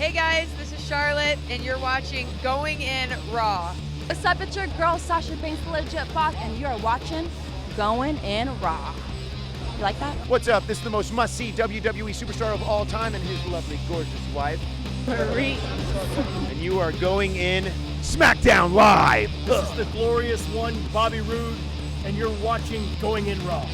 Hey guys, this is Charlotte, and you're watching Going In Raw. What's up? It's your girl Sasha Banks, the legit boss, and you're watching Going In Raw. You like that? What's up? This is the most must-see WWE superstar of all time and his lovely, gorgeous wife. Marie. And you are going in SmackDown Live. This is the glorious one, Bobby Roode, and you're watching Going In Raw.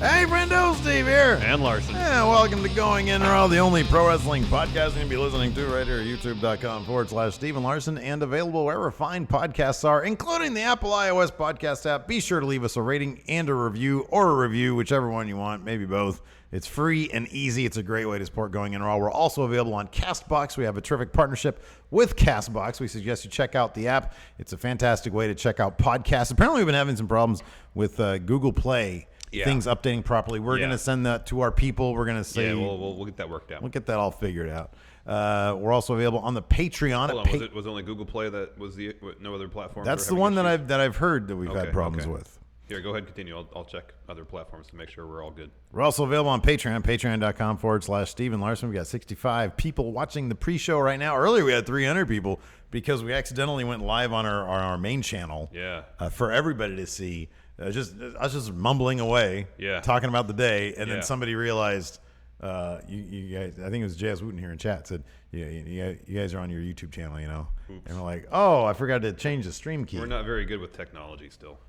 Hey, friendo, Steve here. And Larson. Yeah, welcome to Going In Raw, the only pro wrestling podcast you're going to be listening to right here at youtube.com/Steve and Larson, and available wherever fine podcasts are, including the Apple iOS podcast app. Be sure to leave us a rating and a review, whichever one you want, maybe both. It's free and easy. It's a great way to support Going In Raw. We're also available on CastBox. We have a terrific partnership with CastBox. We suggest you check out the app. It's a fantastic way to check out podcasts. Apparently, we've been having some problems with Google Play. Yeah. Things updating properly. We're going to send that to our people. We're going to say... Yeah, we'll get that worked out. We'll get that all figured out. We're also available on the Patreon. Hold on, was it only Google Play that was the no other platform? That's the one that I've heard that we've had problems with. Here, go ahead and continue. I'll check other platforms to make sure we're all good. We're also available on Patreon, patreon.com/Steve and Larson. We got 65 people watching the pre-show right now. Earlier we had 300 people because we accidentally went live on our main channel. Yeah. For everybody to see. I was just mumbling away, talking about the day, and then somebody realized, you guys, I think it was Jazz Wooten here in chat, said, you guys are on your YouTube channel, you know. Oops. And we're like, oh, I forgot to change the stream key. We're not very good with technology still.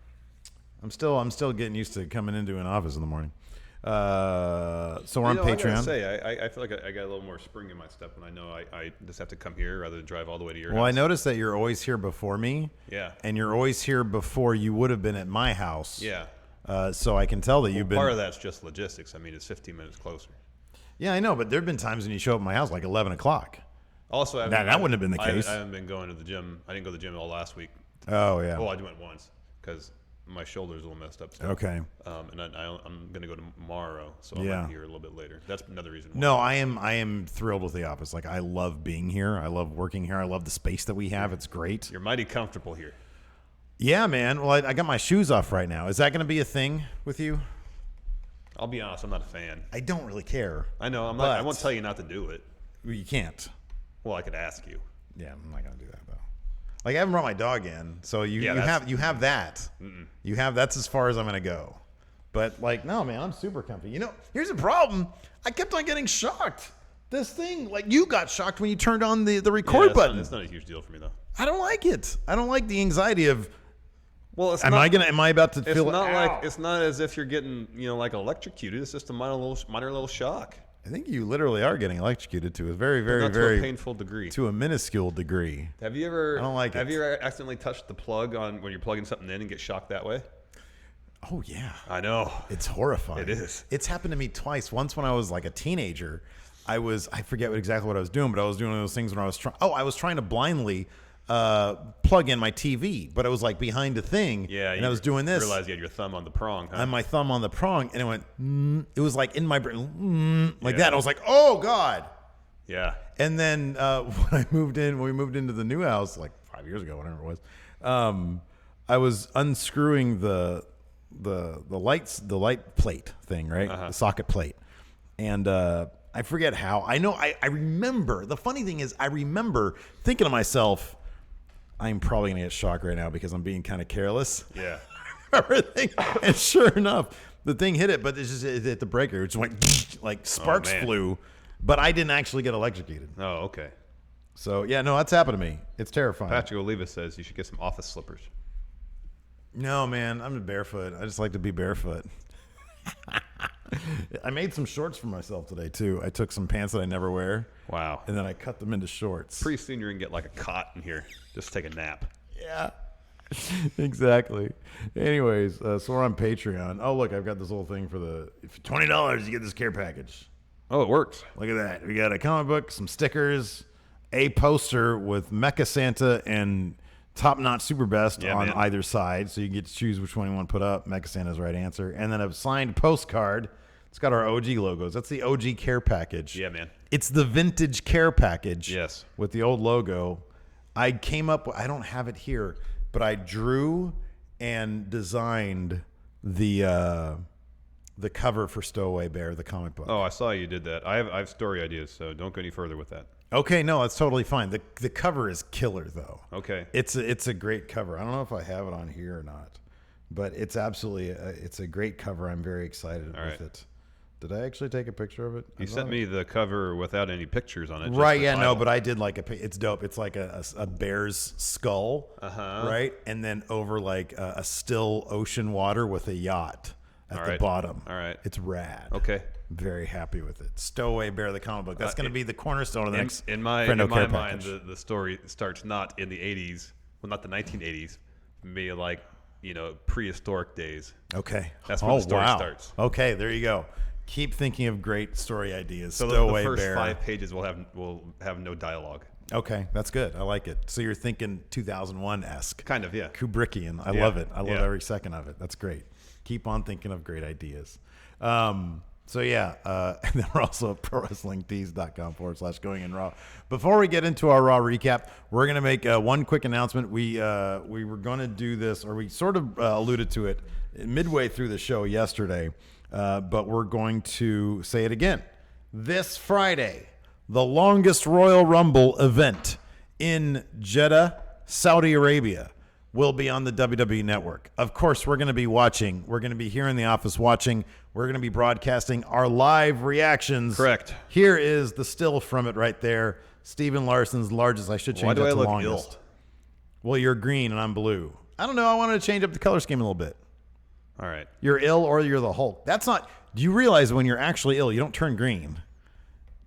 I'm still getting used to coming into an office in the morning. So we're on Patreon. I gotta say, I feel like I got a little more spring in my step, and I know I just have to come here rather than drive all the way to your house. Well, I noticed that you're always here before me. Yeah. And you're always here before you would have been at my house. Yeah. So I can tell that you've been... Part of that's just logistics. I mean, it's 15 minutes closer. Yeah, I know, but there have been times when you show up at my house like 11 o'clock. Also, that wouldn't have been the case. I haven't been going to the gym. I didn't go to the gym all last week. Oh, yeah. Well, I went once because... my shoulder's a little messed up still. Okay. And I'm going to go tomorrow, so I'm here a little bit later. That's another reason why. No, I am thrilled with the office. Like, I love being here. I love working here. I love the space that we have. It's great. You're mighty comfortable here. Yeah, man. Well, I got my shoes off right now. Is that going to be a thing with you? I'll be honest. I'm not a fan. I don't really care. I know. I'm not. I won't tell you not to do it. Well, you can't. Well, I could ask you. Yeah, I'm not going to do that, though. Like, I haven't brought my dog in, so you have that. Mm-mm. That's as far as I'm gonna go. But like, no, man, I'm super comfy. You know, here's the problem. I kept on getting shocked. This thing, like, you got shocked when you turned on the record button. It's not a huge deal for me though. I don't like it. I don't like the anxiety of. Well, am I about to feel? It's not as if you're getting like electrocuted. It's just a minor little shock. I think you literally are getting electrocuted to a very painful degree. To a minuscule degree. Have you ever? I don't like it. Have you ever accidentally touched the plug on when you're plugging something in and get shocked that way? Oh yeah. I know. It's horrifying. It is. It's happened to me twice. Once when I was like a teenager, I forget exactly what I was doing, but I was doing one of those things when I was trying to blindly plug in my TV, but it was like behind a thing. Yeah, and I was doing this. You realized you had your thumb on the prong, huh? And my thumb on the prong, and it went. It was like in my brain, like that. And I was like, "Oh God!" Yeah. And then when we moved into the new house, like 5 years ago, whatever it was, I was unscrewing the light plate thing, right? The socket plate, and I forget how. I know. I remember. The funny thing is, I remember thinking to myself, I'm probably going to get shocked right now because I'm being kind of careless. Yeah. And sure enough, the thing hit it, but it hit the breaker. It just went like sparks flew, but I didn't actually get electrocuted. Oh, okay. So, yeah, no, that's happened to me. It's terrifying. Patrick Oliva says you should get some office slippers. No, man, I'm barefoot. I just like to be barefoot. I made some shorts for myself today, too. I took some pants that I never wear. Wow. And then I cut them into shorts. Pretty soon you're going to get like a cot in here. Just take a nap. Yeah. Exactly. Anyways, so we're on Patreon. Oh, look, I've got this little thing for $20, you get this care package. Oh, it works. Look at that. We got a comic book, some stickers, a poster with Mecha Santa and Top Knot Super Best on either side, so you get to choose which one you want to put up. Mecha Santa's right answer. And then a signed postcard. It's got our OG logos. That's the OG care package. Yeah, man. It's the vintage care package. Yes. With the old logo. I came up with, I don't have it here, but I drew and designed the cover for Stowaway Bear, the comic book. Oh, I saw you did that. I have story ideas, so don't go any further with that. Okay, no, that's totally fine. The cover is killer though. Okay. It's a great cover. I don't know if I have it on here or not, but it's absolutely it's a great cover. I'm very excited with it. Did I actually take a picture of it? You sent me the cover without any pictures on it. Right, yeah, no, but I did like it's dope. It's like a bear's skull, right? And then over like a still ocean water with a yacht at the bottom. All right. It's rad. Okay. Very happy with it. Stowaway Bear, the comic book. That's going to be the cornerstone of the next in my Friendo mind, the story starts not in the 80s, well, not the 1980s, maybe like, prehistoric days. Okay. That's when the story starts. Okay, there you go. Keep thinking of great story ideas. So Stowaway the first Bear. 5 pages will have no dialogue. Okay, that's good. I like it. So you're thinking 2001-esque. Kind of, yeah. Kubrickian. I love it. I love every second of it. That's great. Keep on thinking of great ideas. So yeah, and then we're also at ProWrestlingTees.com/Going in Raw. Before we get into our Raw recap, we're gonna make one quick announcement. We were gonna do this, or we sort of alluded to it midway through the show yesterday, but we're going to say it again. This Friday, the longest Royal Rumble event in Jeddah, Saudi Arabia, will be on the WWE Network. Of course, we're going to be watching. We're going to be here in the office watching. We're going to be broadcasting our live reactions. Correct. Here is the still from it right there. Steven Larson's largest. I should change that to longest. Ill? Well, you're green and I'm blue. I don't know. I wanted to change up the color scheme a little bit. All right. You're ill or you're the Hulk. That's not. Do you realize when you're actually ill, you don't turn green?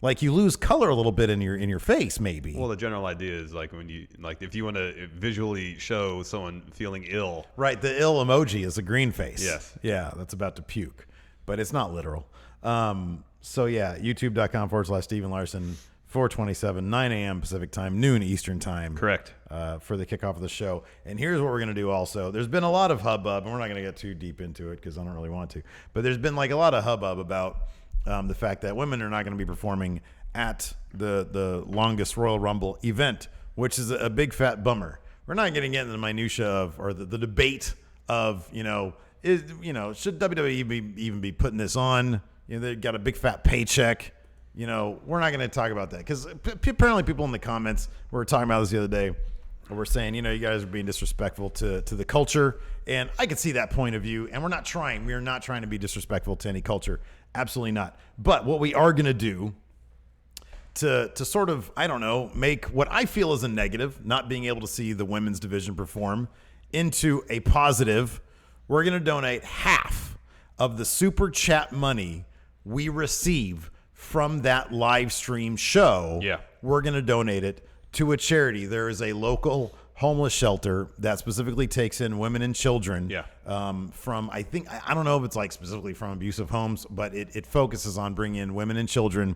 Like you lose color a little bit in your face, maybe. Well, the general idea is if you want to visually show someone feeling ill. Right, the ill emoji is a green face. Yes. Yeah, that's about to puke, but it's not literal. So yeah, youtube.com/Steven Larson, 427, 9 a.m. Pacific time, noon Eastern time. Correct. For the kickoff of the show. And here's what we're going to do also. There's been a lot of hubbub, and we're not going to get too deep into it because I don't really want to, but there's been like a lot of hubbub about the fact that women are not going to be performing at the longest Royal Rumble event, which is a big fat bummer. We're not going to get into the minutia of, or the debate of, should WWE even be putting this on? They've got a big fat paycheck. We're not going to talk about that because apparently people in the comments were talking about this the other day. We're saying, you guys are being disrespectful to the culture, and I could see that point of view. And we are not trying to be disrespectful to any culture. Absolutely not. But what we are going to do to sort of, I don't know, make what I feel is a negative, not being able to see the women's division perform, into a positive, we're going to donate half of the super chat money we receive from that live stream show. Yeah. We're going to donate it to a charity. There is a local homeless shelter that specifically takes in women and children from, I don't know if it's like specifically from abusive homes, but it focuses on bringing in women and children.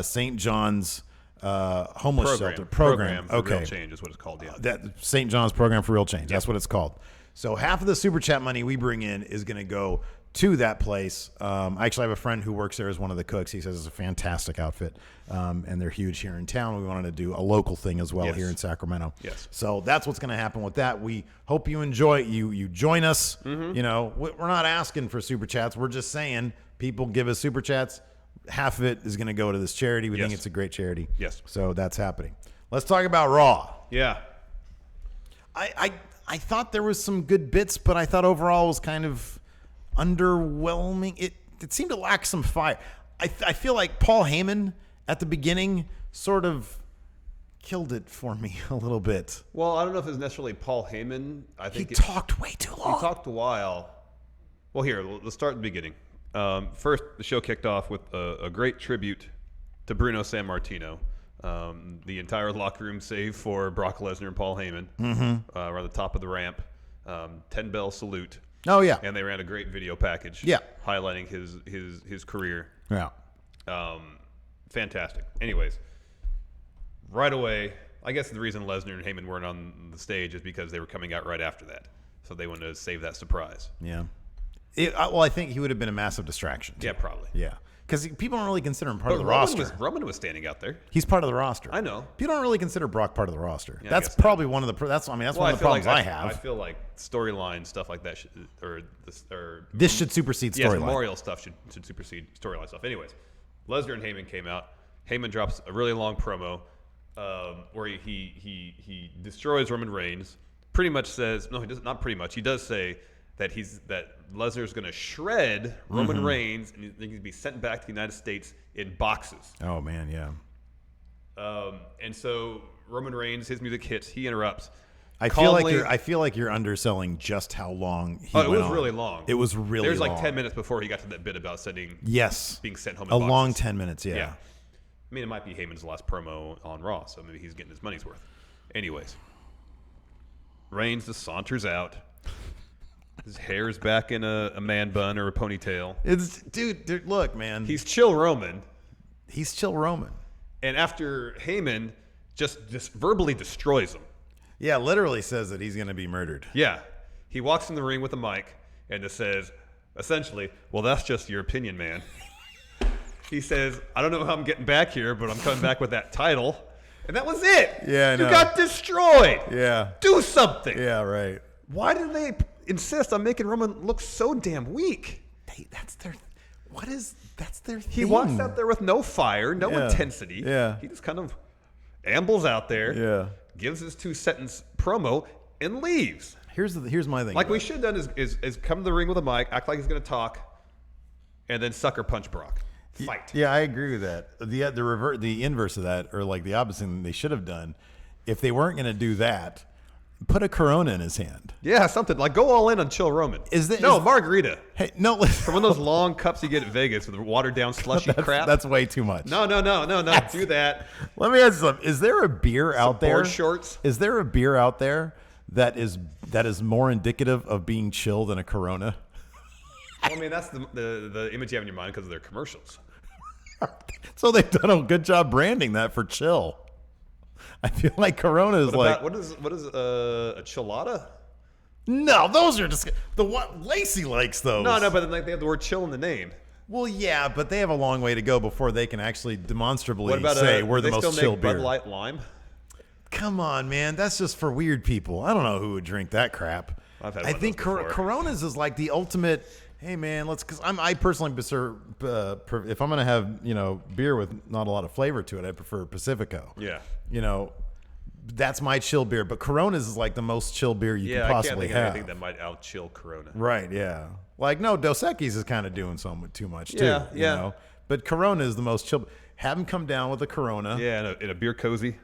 St. John's homeless shelter program. For Real Change is what it's called. Yeah. That St. John's program for Real Change. That's what it's called. So half of the super chat money we bring in is going to go to that place. I actually have a friend who works there as one of the cooks. He says it's a fantastic outfit, and they're huge here in town. We wanted to do a local thing as well here in Sacramento. Yes. So that's what's going to happen with that. We hope you enjoy it. You join us. Mm-hmm. We're not asking for super chats. We're just saying people give us super chats. Half of it is going to go to this charity. We think it's a great charity. Yes. So that's happening. Let's talk about Raw. Yeah. I thought there was some good bits, but I thought overall it was kind of underwhelming. It seemed to lack some fire. I feel like Paul Heyman at the beginning sort of killed it for me a little bit. Well, I don't know if it's necessarily Paul Heyman. I think he talked way too long. He talked a while. Well, here, let's start at the beginning. First, the show kicked off with a great tribute to Bruno Sammartino. The entire locker room, save for Brock Lesnar and Paul Heyman, were at the top of the ramp. 10-bell salute. Oh yeah, and they ran a great video package. Highlighting his career. Yeah, fantastic. Anyways, right away, I guess the reason Lesnar and Heyman weren't on the stage is because they were coming out right after that, so they wanted to save that surprise. Yeah. Well, I think he would have been a massive distraction too. Yeah, probably. Yeah. Because people don't really consider him part of the roster. Roman was standing out there. He's part of the roster. I know. People don't really consider Brock part of the roster. Yeah, that's probably one of the. That's one of the problems I have. I feel like storyline stuff like that this should supersede storyline. Yes, memorial stuff should supersede storyline stuff. Anyways, Lesnar and Heyman came out. Heyman drops a really long promo. where he destroys Roman Reigns. Pretty much says no, he does not. Pretty much, he does say that Lesnar's going to shred Roman Reigns, and he's going to be sent back to the United States in boxes. Oh man, yeah. And so Roman Reigns, his music hits. He interrupts. I feel like you're underselling just how long he went it was on. really long. It was really There's long. like 10 minutes before he got to that bit about being sent home in a boxes. long 10 minutes, yeah. I mean, it might be Heyman's last promo on Raw, so maybe he's getting his money's worth. Anyways, Reigns just saunters out. His hair's back in a man bun or a ponytail. Dude, look, man. He's chill Roman. He's chill Roman. And after Heyman just verbally destroys him. Yeah, literally says that he's going to be murdered. Yeah. He walks in the ring with a mic and just says, essentially, well, that's just your opinion, man. He says, I don't know how I'm getting back here, but I'm coming back with that title. And that was it. Yeah, I know. You got destroyed. Yeah. Do something. Yeah, right. Why did they insist on making Roman look so damn weak? That's their thing. He walks out there with no fire, no intensity. Yeah. He just kind of ambles out there. Yeah. Gives his 2-sentence promo and leaves. Here's my thing. Like we should have done is come to the ring with a mic, act like he's going to talk, and then sucker punch Brock. Fight. Yeah, I agree with that. The inverse of that, or like the opposite thing they should have done, if they weren't going to do that, put a Corona in his hand. Yeah, something like go all in on Chill Roman. Margarita. Hey, no, from one of those long cups you get at Vegas with the watered down slushy crap. That's way too much. No, do that. Let me ask you something. Is there a beer out there? Board shorts. Is there a beer out there that is more indicative of being chill than a Corona? Well, I mean, that's the image you have in your mind because of their commercials. So they've done a good job branding that for chill. I feel like Corona is what is a chilada? No, those are just the what Lacey likes those. No, but then they have the word chill in the name. Well, yeah, but they have a long way to go before they can actually demonstrably what about say we're the most chill beer. Bud Light Lime? Come on, man, that's just for weird people. I don't know who would drink that crap. I think Coronas is like the ultimate. Hey man, because I personally prefer if I'm gonna have beer with not a lot of flavor to it, I prefer Pacifico. Yeah. That's my chill beer, but Coronas is like the most chill beer you can possibly have. I think that might out chill Corona. Right? Yeah. Like no, Dos Equis is kind of doing too much too. Yeah. But Corona is the most chill. Have him come down with a Corona. Yeah, in a beer cozy.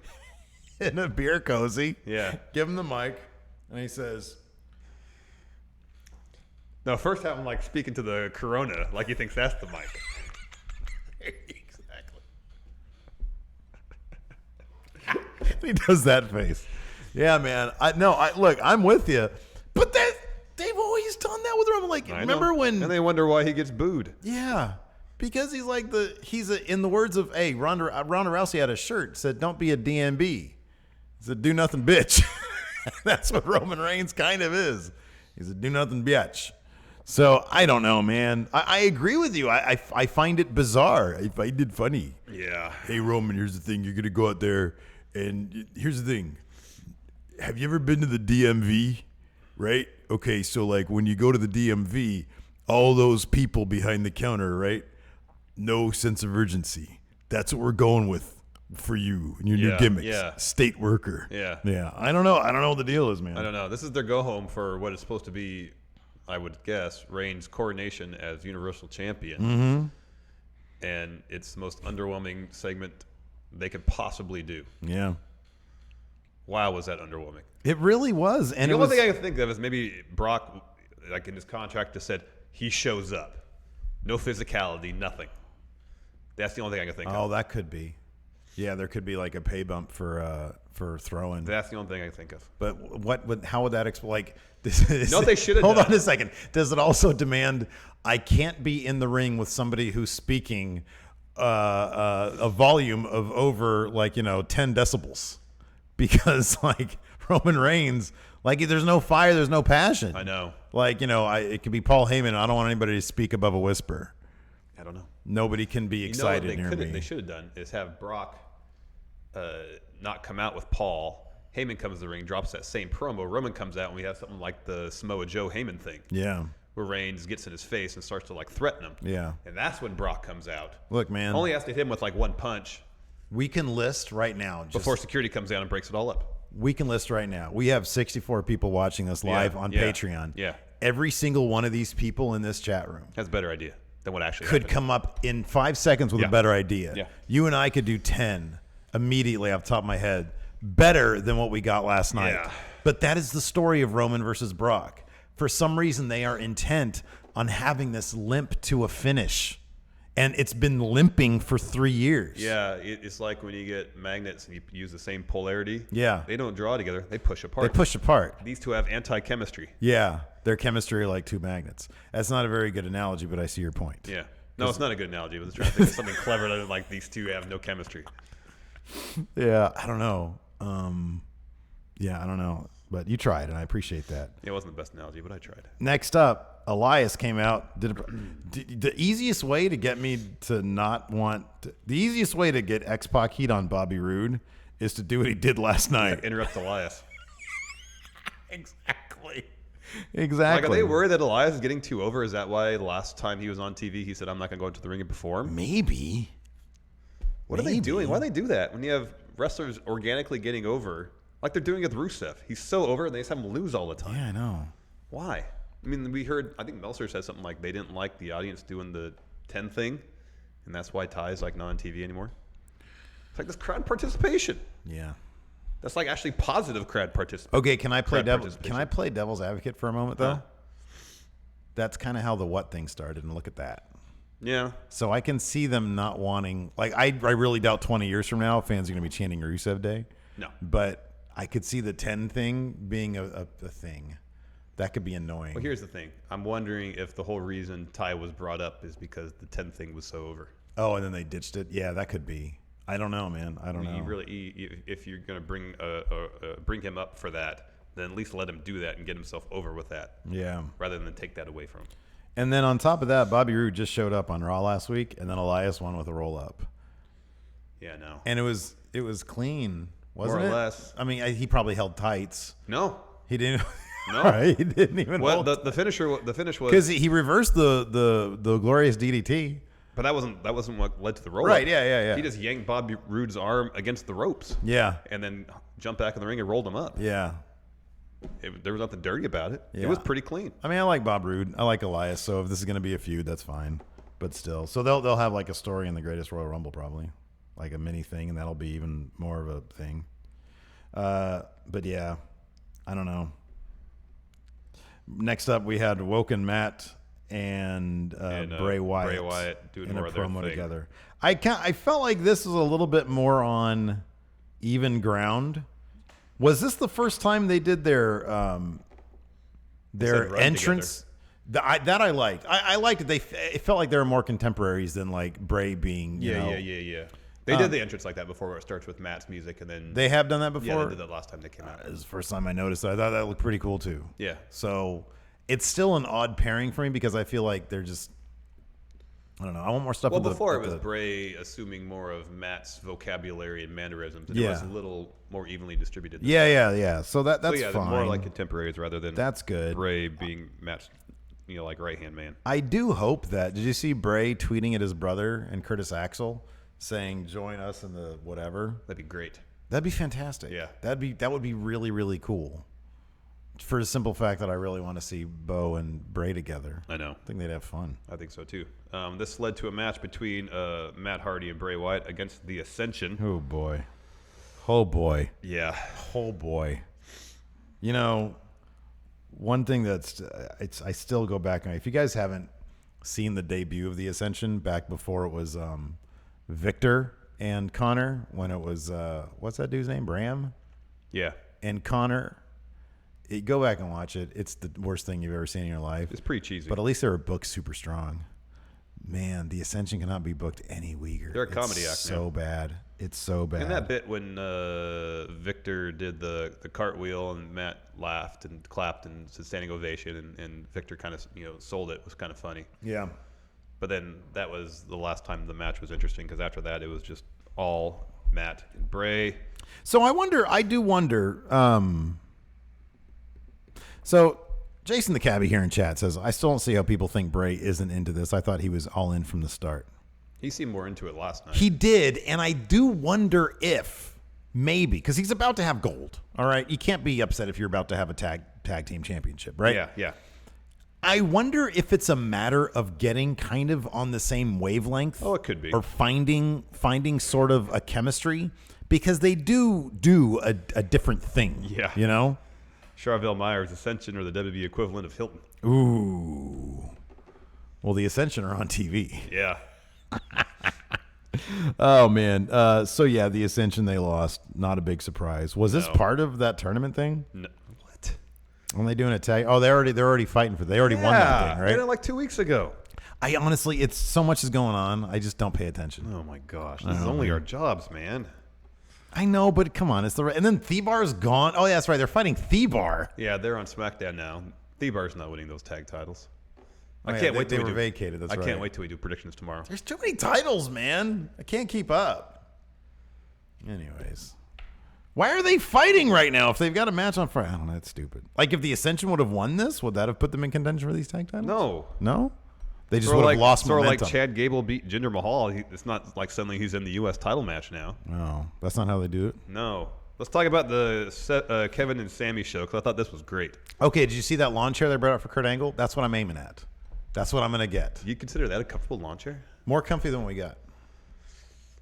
In a beer cozy. Yeah. Give him the mic, and he says. No, first have him like speaking to the Corona, like he thinks that's the mic. Exactly. He does that face. Yeah, man. Look, I'm with you, but they've always done that with Roman. Like, remember when? And they wonder why he gets booed. Yeah, because he's like in the words of Ronda Rousey had a shirt said, "Don't be a DMB." He said, "Do nothing, bitch." That's what Roman Reigns kind of is. He's a do nothing bitch. So I don't know, man. I agree with you. I find it bizarre. I find it funny. Yeah. Hey, Roman, here's the thing. You're going to go out there, and here's the thing. Have you ever been to the DMV? Right? Okay, so like when you go to the DMV, all those people behind the counter, right? No sense of urgency. That's what we're going with for you and your new gimmicks. Yeah. State worker. Yeah. Yeah. I don't know what the deal is, man. I don't know. This is their go home for what is supposed to be, I would guess, Reigns' coronation as Universal Champion. Mm-hmm. And it's the most underwhelming segment they could possibly do. Yeah. Wow, was that underwhelming. It really was. And the only thing I can think of is maybe Brock, like in his contract, just said he shows up. No physicality, nothing. That's the only thing I can think of. Oh, that could be. Yeah, there could be like a pay bump for throwing. That's the only thing I can think of. But how would that explain? Like, they should have. Hold on a second. Does it also demand I can't be in the ring with somebody who's speaking a volume of over 10 decibels? Because like Roman Reigns, like there's no fire, there's no passion. I know. Like it could be Paul Heyman. I don't want anybody to speak above a whisper. I don't know. Nobody can be excited near me. They should have done is have Brock not come out with Paul. Heyman comes to the ring, drops that same promo. Roman comes out, and we have something like the Samoa Joe Heyman thing. Yeah. Where Reigns gets in his face and starts to threaten him. Yeah. And that's when Brock comes out. Look, man. Only has to hit him with one punch. We can list right now. Before security comes down and breaks it all up. We can list right now. We have 64 people watching this live on Patreon. Yeah. Every single one of these people in this chat room has a better idea than what actually could happened. come up in 5 seconds with a better idea. Yeah. You and I could do 10 immediately off the top of my head, better than what we got last night. Yeah. But that is the story of Roman versus Brock. For some reason, they are intent on having this limp to a finish. And it's been limping for 3 years. Yeah, it's like when you get magnets and you use the same polarity. Yeah. They don't draw together. They push apart. They push apart. These two have anti-chemistry. Yeah. Their chemistry are like two magnets. That's not a very good analogy, but I see your point. Yeah. No, it's not a good analogy. I was trying to think of something clever that like these two have no chemistry. Yeah, I don't know. Yeah, I don't know. But you tried, and I appreciate that. It wasn't the best analogy, but I tried. Next up, Elias came out. The easiest way to get me to not want... the easiest way to get X-Pac heat on Bobby Roode is to do what he did last night. Yeah, interrupt Elias. Exactly. Like, are they worried that Elias is getting too over? Is that why last time he was on TV, he said, I'm not going to go into the ring and perform? Maybe. What are they doing? Why do they do that when you have wrestlers organically getting over? Like they're doing it with Rusev. He's so over, and they just have him lose all the time. Yeah, I know. Why? I mean, we heard, I think Meltzer said something like they didn't like the audience doing the 10 thing, and that's why Ty's like not on TV anymore. It's like this crowd participation. Yeah. That's like actually positive crowd participation. Okay, can I play devil's advocate for a moment, though? Huh? That's kind of how the what thing started, and look at that. Yeah. So I can see them not wanting... like, I really doubt 20 years from now fans are going to be chanting Rusev Day. No. But I could see the 10 thing being a thing. That could be annoying. Well, here's the thing. I'm wondering if the whole reason Ty was brought up is because the 10 thing was so over. Oh, and then they ditched it? Yeah, that could be. I don't know, man. I don't know. If you're going to bring him up for that, then at least let him do that and get himself over with that. Yeah. Rather than take that away from him. And then on top of that, Bobby Roode just showed up on Raw last week, and then Elias won with a roll-up. Yeah, no. And it was clean, wasn't it? More or less. I mean, he probably held tights. No. He didn't. No. Right? He didn't even hold. The finish was because he reversed the glorious DDT. But that wasn't what led to the roll-up. Right, yeah. He just yanked Bobby Roode's arm against the ropes. Yeah. And then jumped back in the ring and rolled him up. Yeah. There was nothing dirty about it. Yeah. It was pretty clean. I mean, I like Bob Roode. I like Elias. So if this is going to be a feud, that's fine. But still. So they'll have like a story in the Greatest Royal Rumble probably. Like a mini thing, and that'll be even more of a thing. But yeah, I don't know. Next up, we had Woken Matt and Bray Wyatt doing in more a of their promo thing. together. I felt like this was a little bit more on even ground. Was this the first time they did their entrance? That I liked. I liked it. It felt like they were more contemporaries than like Bray being. Yeah. They did the entrance like that before, where it starts with Matt's music, and then they have done that before. Yeah, they did that last time they came out. It was the first time I noticed that. I thought that looked pretty cool too. Yeah. So it's still an odd pairing for me because I feel like they're just. I don't know. I want more stuff. Well, before it was Bray assuming more of Matt's vocabulary and mannerisms, and it was a little more evenly distributed. Yeah. So that's they're fine. more like contemporaries rather than that's good. Bray being Matt's, like right hand man. I do hope that. Did you see Bray tweeting at his brother and Curtis Axel saying join us in the whatever? That'd be great. That'd be fantastic. Yeah. That would be really, really cool. For the simple fact that I really want to see Bo and Bray together. I know. I think they'd have fun. I think so too. This led to a match between Matt Hardy and Bray Wyatt against the Ascension. Oh boy. Oh boy. Yeah. Oh boy. You know, one thing that's I still go back on. If you guys haven't seen the debut of the Ascension back before it was Victor and Connor, when it was what's that dude's name? Bram? Yeah. And Connor. Go back and watch it. It's the worst thing you've ever seen in your life. It's pretty cheesy. But at least they were booked super strong. Man, the Ascension cannot be booked any weaker. They're a comedy act. So bad. It's so bad. And that bit when Victor did the cartwheel and Matt laughed and clapped and said standing ovation, and Victor kind of sold it, was kind of funny. Yeah. But then that was the last time the match was interesting, because after that it was just all Matt and Bray. So I do wonder. So Jason the Cabbie here in chat says, I still don't see how people think Bray isn't into this. I thought he was all in from the start. He seemed more into it last night. He did, and I do wonder if maybe because he's about to have gold. All right, you can't be upset if you're about to have a tag team championship, right? Yeah. I wonder if it's a matter of getting kind of on the same wavelength. Oh, it could be. Or finding sort of a chemistry because they do a different thing. Yeah. You know? Charvel Myers, Ascension, or the WWE equivalent of Hilton. Ooh. Well, the Ascension are on TV. Yeah. Oh, man. So, yeah, the Ascension, they lost. Not a big surprise. Was this part of that tournament thing? No. What? When they doing a tag? Oh, they're already fighting for. They already won that thing, right? They did it like 2 weeks ago. I honestly, it's so much is going on. I just don't pay attention. Oh my gosh, this is only our jobs, man. I know, but come on, it's the and then Thebar's gone. Oh, yeah, that's right. They're fighting Thebar. Yeah, they're on SmackDown now. Thebar's not winning those tag titles. Oh, I can't wait till they we were do. vacated. That's I right. can't wait till we do predictions tomorrow. There's too many titles, man. I can't keep up. Anyways. Why are they fighting right now if they've got a match on Friday? I don't know. That's stupid. Like, if the Ascension would have won this, would that have put them in contention for these tag titles? No. No? They just would have lost momentum. Sort of like Chad Gable beat Jinder Mahal. It's not like suddenly he's in the U.S. title match now. No, that's not how they do it. No. Let's talk about the Kevin and Sammy show because I thought this was great. Okay, did you see that lawn chair they brought out for Kurt Angle? That's what I'm aiming at. That's what I'm going to get. You consider that a comfortable lawn chair? More comfy than what we got.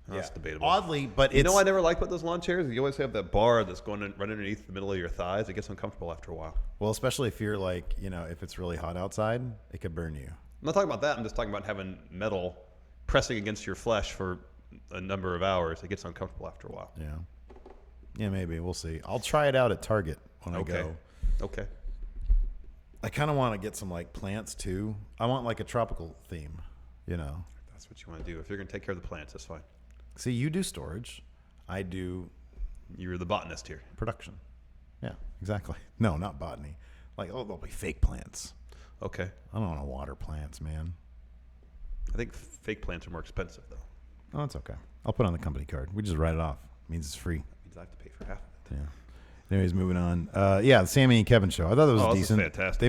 That's debatable. Oddly, but You know I never liked about those lawn chairs? You always have that bar that's going right underneath the middle of your thighs. It gets uncomfortable after a while. Well, especially if you're like, if it's really hot outside, it could burn you. I'm not talking about that. I'm just talking about having metal pressing against your flesh for a number of hours. It gets uncomfortable after a while. Yeah. Yeah, maybe. We'll see. I'll try it out at Target when I go. Okay. I kind of want to get some like plants too. I want like a tropical theme, That's what you want to do. If you're going to take care of the plants, that's fine. See, you do storage. I do You're the botanist here. production. Yeah, exactly. No, not botany. Like, they'll be fake plants. Okay. I don't want to water plants, man. I think fake plants are more expensive, though. Oh, it's okay. I'll put it on the company card. We just write it off. It means it's free. That means I have to pay for half of it. Yeah. Anyways, moving on. Yeah, the Sammy and Kevin show. I thought that was This is decent. fantastic.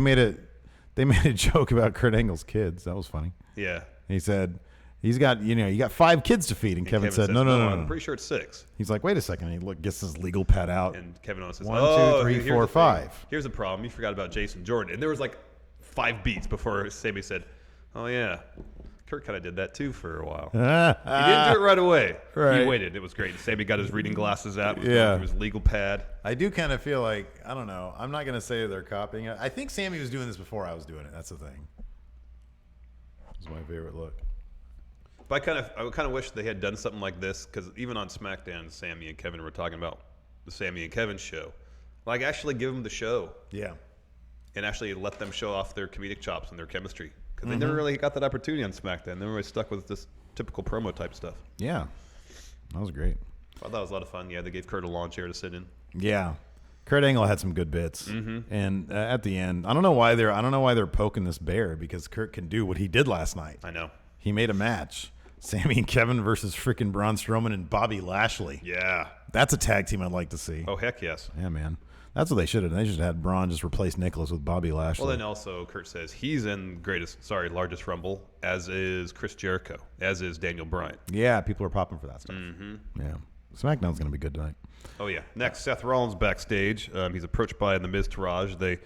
They made a joke about Kurt Angle's kids. That was funny. Yeah. He said he's got you got 5 kids to feed, and Kevin said no. I'm pretty sure it's 6. He's like, wait a second. And he gets his legal pad out. And Kevin Owens says, 1, 2, 3, 4, 5. Here's the problem. You forgot about Jason Jordan. And there was like 5 beats before Sammy said, oh, yeah. Kurt kind of did that too for a while. He didn't do it right away. Right. He waited. It was great. Sammy got his reading glasses out. Was Yeah. going through his legal pad. I do kind of feel like, I don't know. I'm not going to say they're copying it. I think Sammy was doing this before I was doing it. That's the thing. This is my favorite look. But I kind of wish they had done something like this because even on SmackDown, Sammy and Kevin were talking about the Sammy and Kevin show. Like, actually give them the show Yeah. and actually let them show off their comedic chops and their chemistry. Because they never really got that opportunity on SmackDown. They were always stuck with this typical promo type stuff. Yeah. That was great. I thought that was a lot of fun. Yeah, they gave Kurt a lawn chair to sit in. Yeah. Kurt Angle had some good bits. And at the end, I don't know why they're poking this bear because Kurt can do what he did last night. I know. He made a match. Sammy and Kevin versus freaking Braun Strowman and Bobby Lashley. Yeah. That's a tag team I'd like to see. Oh, heck yes. Yeah, man. That's what they should have done. They should have had Braun just replace Nicholas with Bobby Lashley. Well, then also Kurt says he's in largest Rumble, as is Chris Jericho, as is Daniel Bryan. Yeah, people are popping for that stuff. Yeah. SmackDown's going to be good tonight. Oh, yeah. Next, Seth Rollins backstage. He's approached by The Miz Taraj. They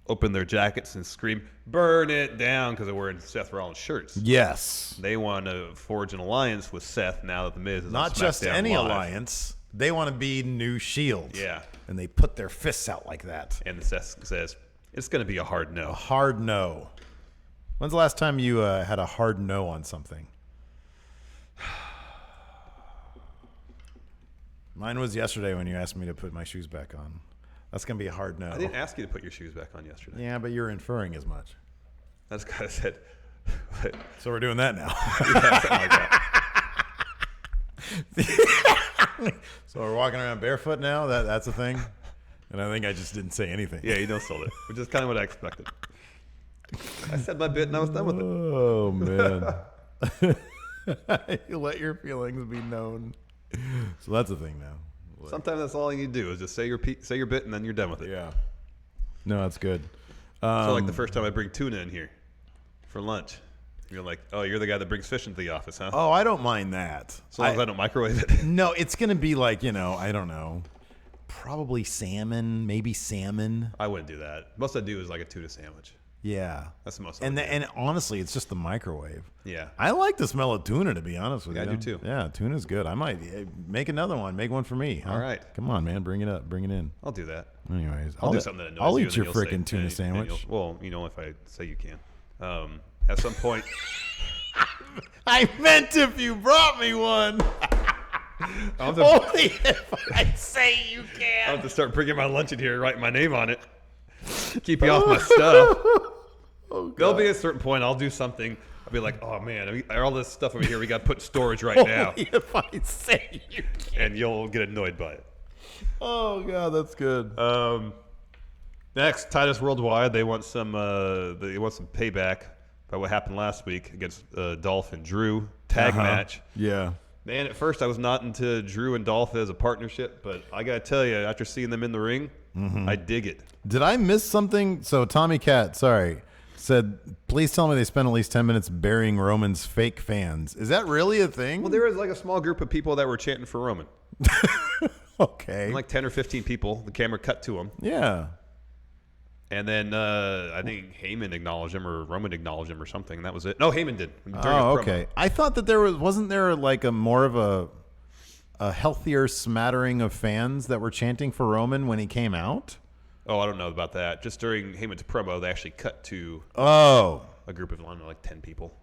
open their jackets and scream, burn it down, because they're wearing Seth Rollins shirts. Yes. They want to forge an alliance with Seth now that The Miz is Not on just SmackDown any Live. alliance. They want to be new Shield. Yeah. And they put their fists out like that. And Seth says, it's going to be a hard A no. hard no. When's the last time you had a hard no on something? Mine was yesterday when you asked me to put my shoes back on. That's going to be a hard no. I didn't ask you to put your shoes back on yesterday. Yeah, but you're inferring as much. That's because I said, So we're doing that now. yeah, something like that. So we're walking around barefoot now? That's a thing? And I think I just didn't say anything. Yeah, you don't sold it, which is kind of what I expected. I said my bit and I was done with it. Oh, man. You let your feelings be known. So that's the thing now. Sometimes that's all you need to do is just say your bit and then you're done with it. Yeah. No, that's good. So like the first time I bring tuna in here for lunch, You're like, oh, you're the guy that brings fish into the office, huh? Oh, I don't mind that. So long as I don't microwave it. No, it's going to be like, I don't know. Probably salmon, maybe salmon. I wouldn't do that. Most I'd do is like a tuna sandwich. Yeah. That's the most. And honestly, it's just the microwave. Yeah. I like the smell of tuna, to be honest with you. I do too. Yeah, tuna's good. I might make another one. Make one for me. Huh? All right. Come on, man. Bring it up. Bring it in. I'll do that. Anyways, I'll do something that annoys I'll you eat your and then you'll freaking say- tuna and sandwich. well, if I say you can. At some point. I meant if you brought me one. Only if I say you I'll can. have to start bringing my lunch in here, writing my name on it. Keep you off my stuff. There'll be a certain point I'll do something. I'll be like, oh man, all this stuff over here we got to put in storage right now. Only if I say you can. And you'll get annoyed by it. Oh god, that's good. Next, Titus Worldwide. They want some payback by what happened last week against Dolph and Drew tag match. Yeah. Man, at first I was not into Drew and Dolph as a partnership, but I gotta tell you, after seeing them in the ring, I dig it. Did I miss something? So Tommy Cat, said, please tell me they spent at least 10 minutes burying Roman's fake fans. Is that really a thing? Well, there was like a small group of people that were chanting for Roman. Okay. Like 10 or 15 people. The camera cut to them. Yeah. And then I think Heyman acknowledged him or Roman acknowledged him or something. And that was it. No, Heyman did. During his promo. Okay. I thought that wasn't there like a more of a healthier smattering of fans that were chanting for Roman when he came out? Oh, I don't know about that. Just during Heyman's promo, they actually cut to a group of, I don't know, like 10 people.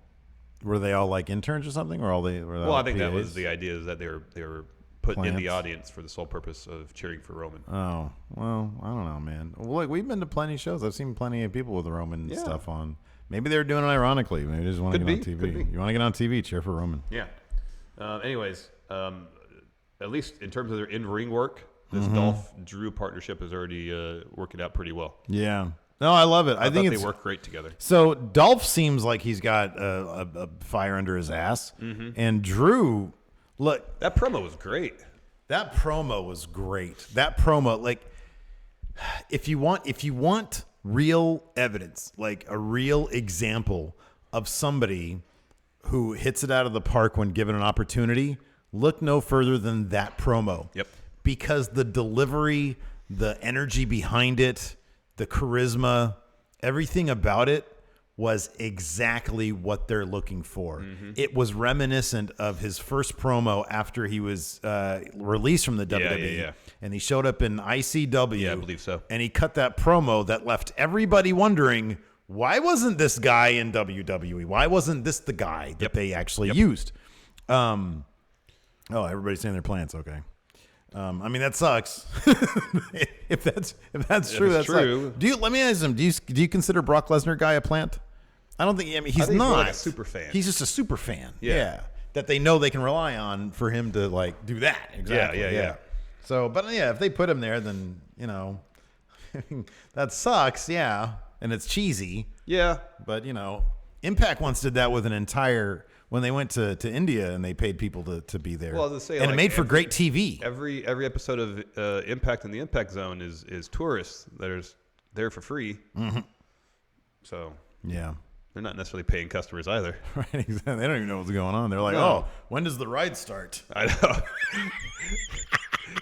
Were they all like interns or something? Or all they were Well, I think that PAs? was the idea, is that they were put in the Plants. audience for the sole purpose of cheering for Roman. Oh, well, I don't know, man. Well, look, we've been to plenty of shows. I've seen plenty of people with Roman Yeah. stuff on. Maybe they're doing it ironically. Maybe they just want to Could get on be, TV. could be. You want to get on TV, cheer for Roman. Yeah. Anyways, at least in terms of their in-ring work, this Dolph-Drew partnership is already working out pretty well. Yeah. No, I love it. I think they work great together. So Dolph seems like he's got a fire under his ass, and Drew, look, That promo was great. that promo was great. That promo, like, if you want real evidence, like a real example of somebody who hits it out of the park when given an opportunity, look no further than that promo. Yep. Because the delivery, the energy behind it, the charisma, everything about it was exactly what they're looking for. It was reminiscent of his first promo after he was released from the WWE. yeah. And he showed up in ICW. Yeah, I believe so. And he cut that promo that left everybody wondering, why wasn't this guy in WWE? Why wasn't this the guy that they actually used? Oh, everybody's saying their plants. Okay. I mean, that sucks. if that's true, that's true. Let me ask him. Do you consider Brock Lesnar guy a plant? I don't think. I mean, he's think he's more not like a super fan. He's just a super fan. Yeah. That they know they can rely on for him to like do that. Exactly. Yeah. So, but yeah, if they put him there, then that sucks. Yeah, and it's cheesy. Yeah. But Impact once did that with an entire. When they went to India and they paid people to be there. Well, I was gonna say, and it like, made for great TV. Every episode of Impact in the Impact Zone is tourists that are there for free. So Yeah. they're not necessarily paying customers either. Right, exactly. They don't even know what's going on. They're like, No. oh, when does the ride start? I know.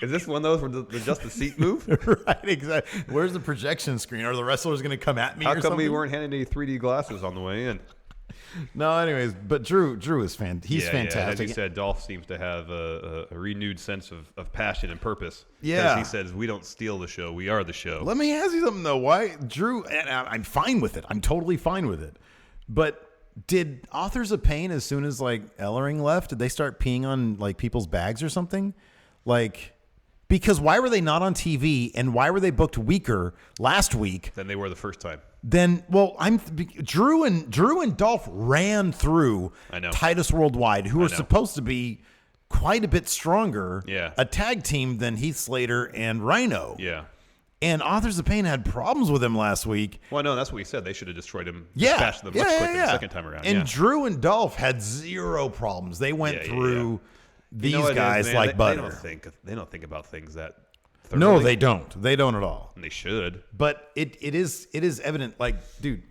Is this one of those where the just the seat move? Right, exactly. Where's the projection screen? Are the wrestlers going to come at me How or come something? we weren't handing any 3D glasses on the way in? No, anyways, but Drew is he's Yeah, fantastic. as you said, Dolph seems to have a renewed sense of passion and purpose. Yeah. As he says, we don't steal the show, we are the show. Let me ask you something though. Why Drew? And I'm fine with it. I'm totally fine with it. But did Authors of Pain, as soon as like Ellering left, did they start peeing on like people's bags or something? Like, because why were they not on TV and why were they booked weaker last week? Than they were the first time. Then, well, Drew and Dolph ran through I know. Titus Worldwide, who are know. supposed to be quite a bit stronger, Yeah. a tag team than Heath Slater and Rhino. Yeah. And Authors of Pain had problems with him last week. Well, no, that's what we said. They should have destroyed him. Yeah, Dispatched them much quicker the second time around. And yeah. Drew and Dolph had zero problems. They went through these You know what it is, guys man? like butter. They don't think about things that No, thoroughly. they don't. They don't at all. And they should. But it is evident. Like, dude,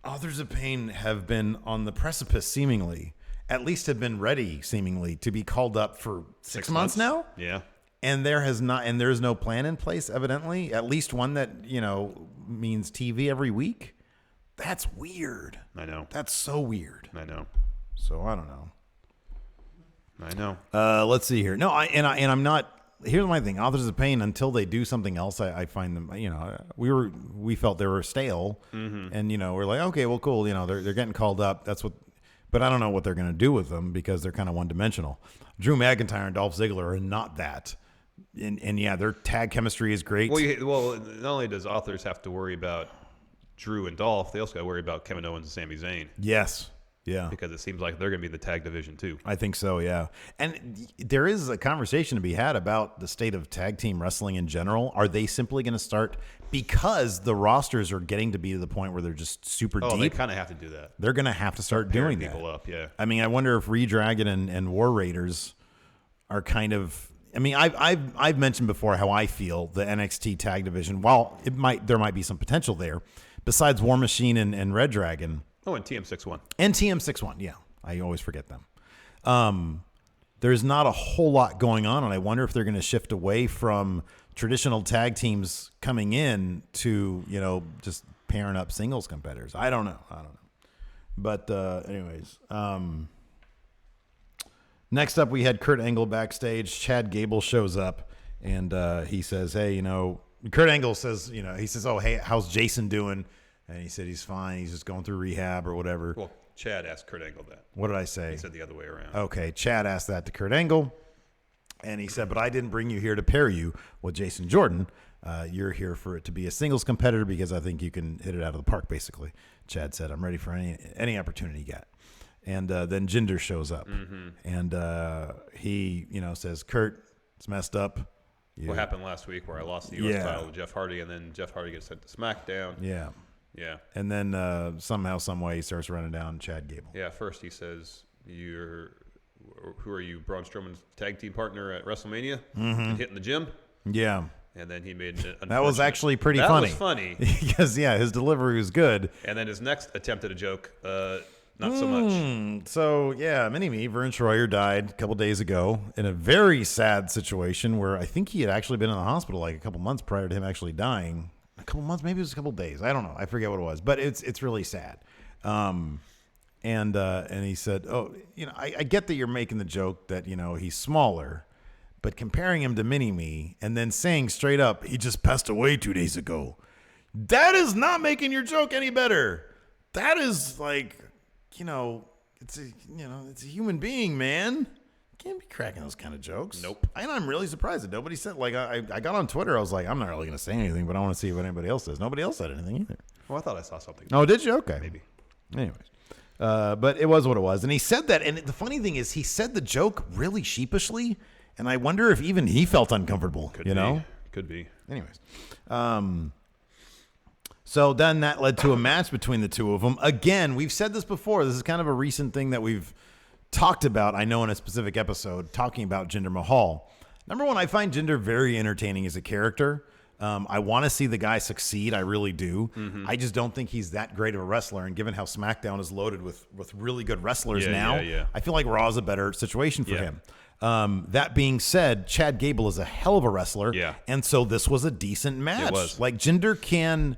Authors of Pain have been on the precipice, seemingly, at least have been ready, seemingly, to be called up for 6 months now. Yeah. And there is no plan in place, evidently. At least one that, means TV every week. That's weird. I know. That's so weird. I know. So I don't know. I know. Let's see here. No, I'm not. Here's my thing. Authors of Pain, until they do something else, I find them. We felt they were stale, and we're like, okay, well, cool. They're getting called up. That's what. But I don't know what they're going to do with them because they're kind of one dimensional. Drew McIntyre and Dolph Ziggler are not that. And yeah, their tag chemistry is great. Well, not only does authors have to worry about Drew and Dolph, they also got to worry about Kevin Owens and Sami Zayn. Yes. Yeah. Because it seems like they're going to be the tag division too. I think so, yeah. And there is a conversation to be had about the state of tag team wrestling in general. Are they simply going to start, because the rosters are getting to be to the point where they're just super deep? They kind of have to do that. They're going to have to start doing that. People up, yeah. I mean, I wonder if Redragon and War Raiders are kind of. I mean, I've mentioned before how I feel the NXT tag division. While there might be some potential there, besides War Machine and Red Dragon. Oh, and TM61. And TM61, yeah. I always forget them. There's not a whole lot going on, and I wonder if they're going to shift away from traditional tag teams coming in to, just pairing up singles competitors. I don't know. But anyways, next up we had Kurt Angle backstage. Chad Gable shows up, and he says, hey, Kurt Angle says, he says, oh, hey, how's Jason doing? And he said he's fine. He's just going through rehab or whatever. Well, Chad asked Kurt Angle that. What did I say? He said the other way around. Okay, Chad asked that to Kurt Angle. And he said, but I didn't bring you here to pair you with Jason Jordan. You're here for it to be a singles competitor because I think you can hit it out of the park, basically. Chad said, I'm ready for any opportunity you got. And then Jinder shows up. Mm-hmm. And he, says, Kurt, it's messed up. What happened last week where I lost the U.S. title to Jeff Hardy, and then Jeff Hardy gets sent to SmackDown. Yeah. Yeah. And then somehow, some way, he starts running down Chad Gable. Yeah, first he says, who are you, Braun Strowman's tag team partner at WrestleMania? And hitting the gym? Yeah. And then he made an that was actually pretty funny. That was funny. Because, his delivery was good. And then his next attempt at a joke, not so much. So, Mini-Me, Vern Troyer died a couple days ago in a very sad situation where I think he had actually been in the hospital like a couple months prior to him actually dying. A couple months, maybe it was a couple days. I don't know. I forget what it was, but it's really sad. And he said, "Oh, I get that you're making the joke that he's smaller, but comparing him to Mini-Me and then saying straight up he just passed away 2 days ago, that is not making your joke any better. That is like, it's a human being, man." Can't be cracking those kind of jokes. Nope. And I'm really surprised that nobody said, I got on Twitter. I was like, I'm not really going to say anything, but I want to see what anybody else says. Nobody else said anything either. Well, I thought I saw something. Oh, did you? Okay. Maybe. Anyways. But it was what it was. And he said that. And the funny thing is he said the joke really sheepishly. And I wonder if even he felt uncomfortable. Could be. Could be. Anyways. So then that led to a match between the two of them. Again, we've said this before. This is kind of a recent thing that we've talked about, I know, in a specific episode, talking about Jinder Mahal. Number one, I find Jinder very entertaining as a character. I want to see the guy succeed. I really do. Mm-hmm. I just don't think he's that great of a wrestler. And given how SmackDown is loaded with really good wrestlers now, I feel like Raw is a better situation for him. That being said, Chad Gable is a hell of a wrestler. Yeah. And so this was a decent match. It was. Like Jinder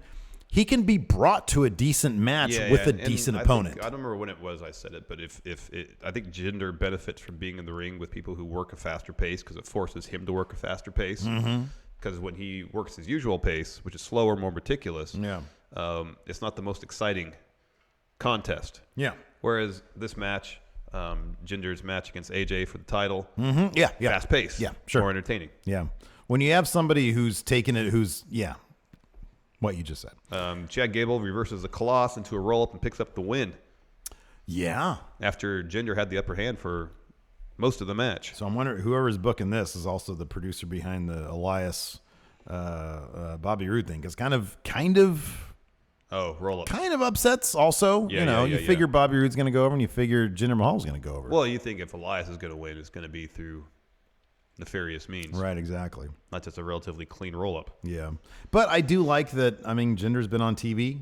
he can be brought to a decent match with a decent opponent. I don't remember when it was I said it, but I think Jinder benefits from being in the ring with people who work a faster pace because it forces him to work a faster pace. Because when he works his usual pace, which is slower, more meticulous, it's not the most exciting contest. Yeah. Whereas this match, Jinder's match against AJ for the title, fast pace, more entertaining. Yeah. When you have somebody who's taken it, what you just said. Chad Gable reverses the Colossus into a roll-up and picks up the win. Yeah. After Jinder had the upper hand for most of the match. So I'm wondering, whoever's booking this is also the producer behind the Elias Bobby Roode thing. Because kind of roll-up. Kind of upsets also. You figure Bobby Roode's going to go over and you figure Jinder Mahal's going to go over. Well, you think if Elias is going to win, it's going to be through nefarious means. Right, exactly. Not just a relatively clean roll-up. Yeah. But I do like that, Jinder's been on TV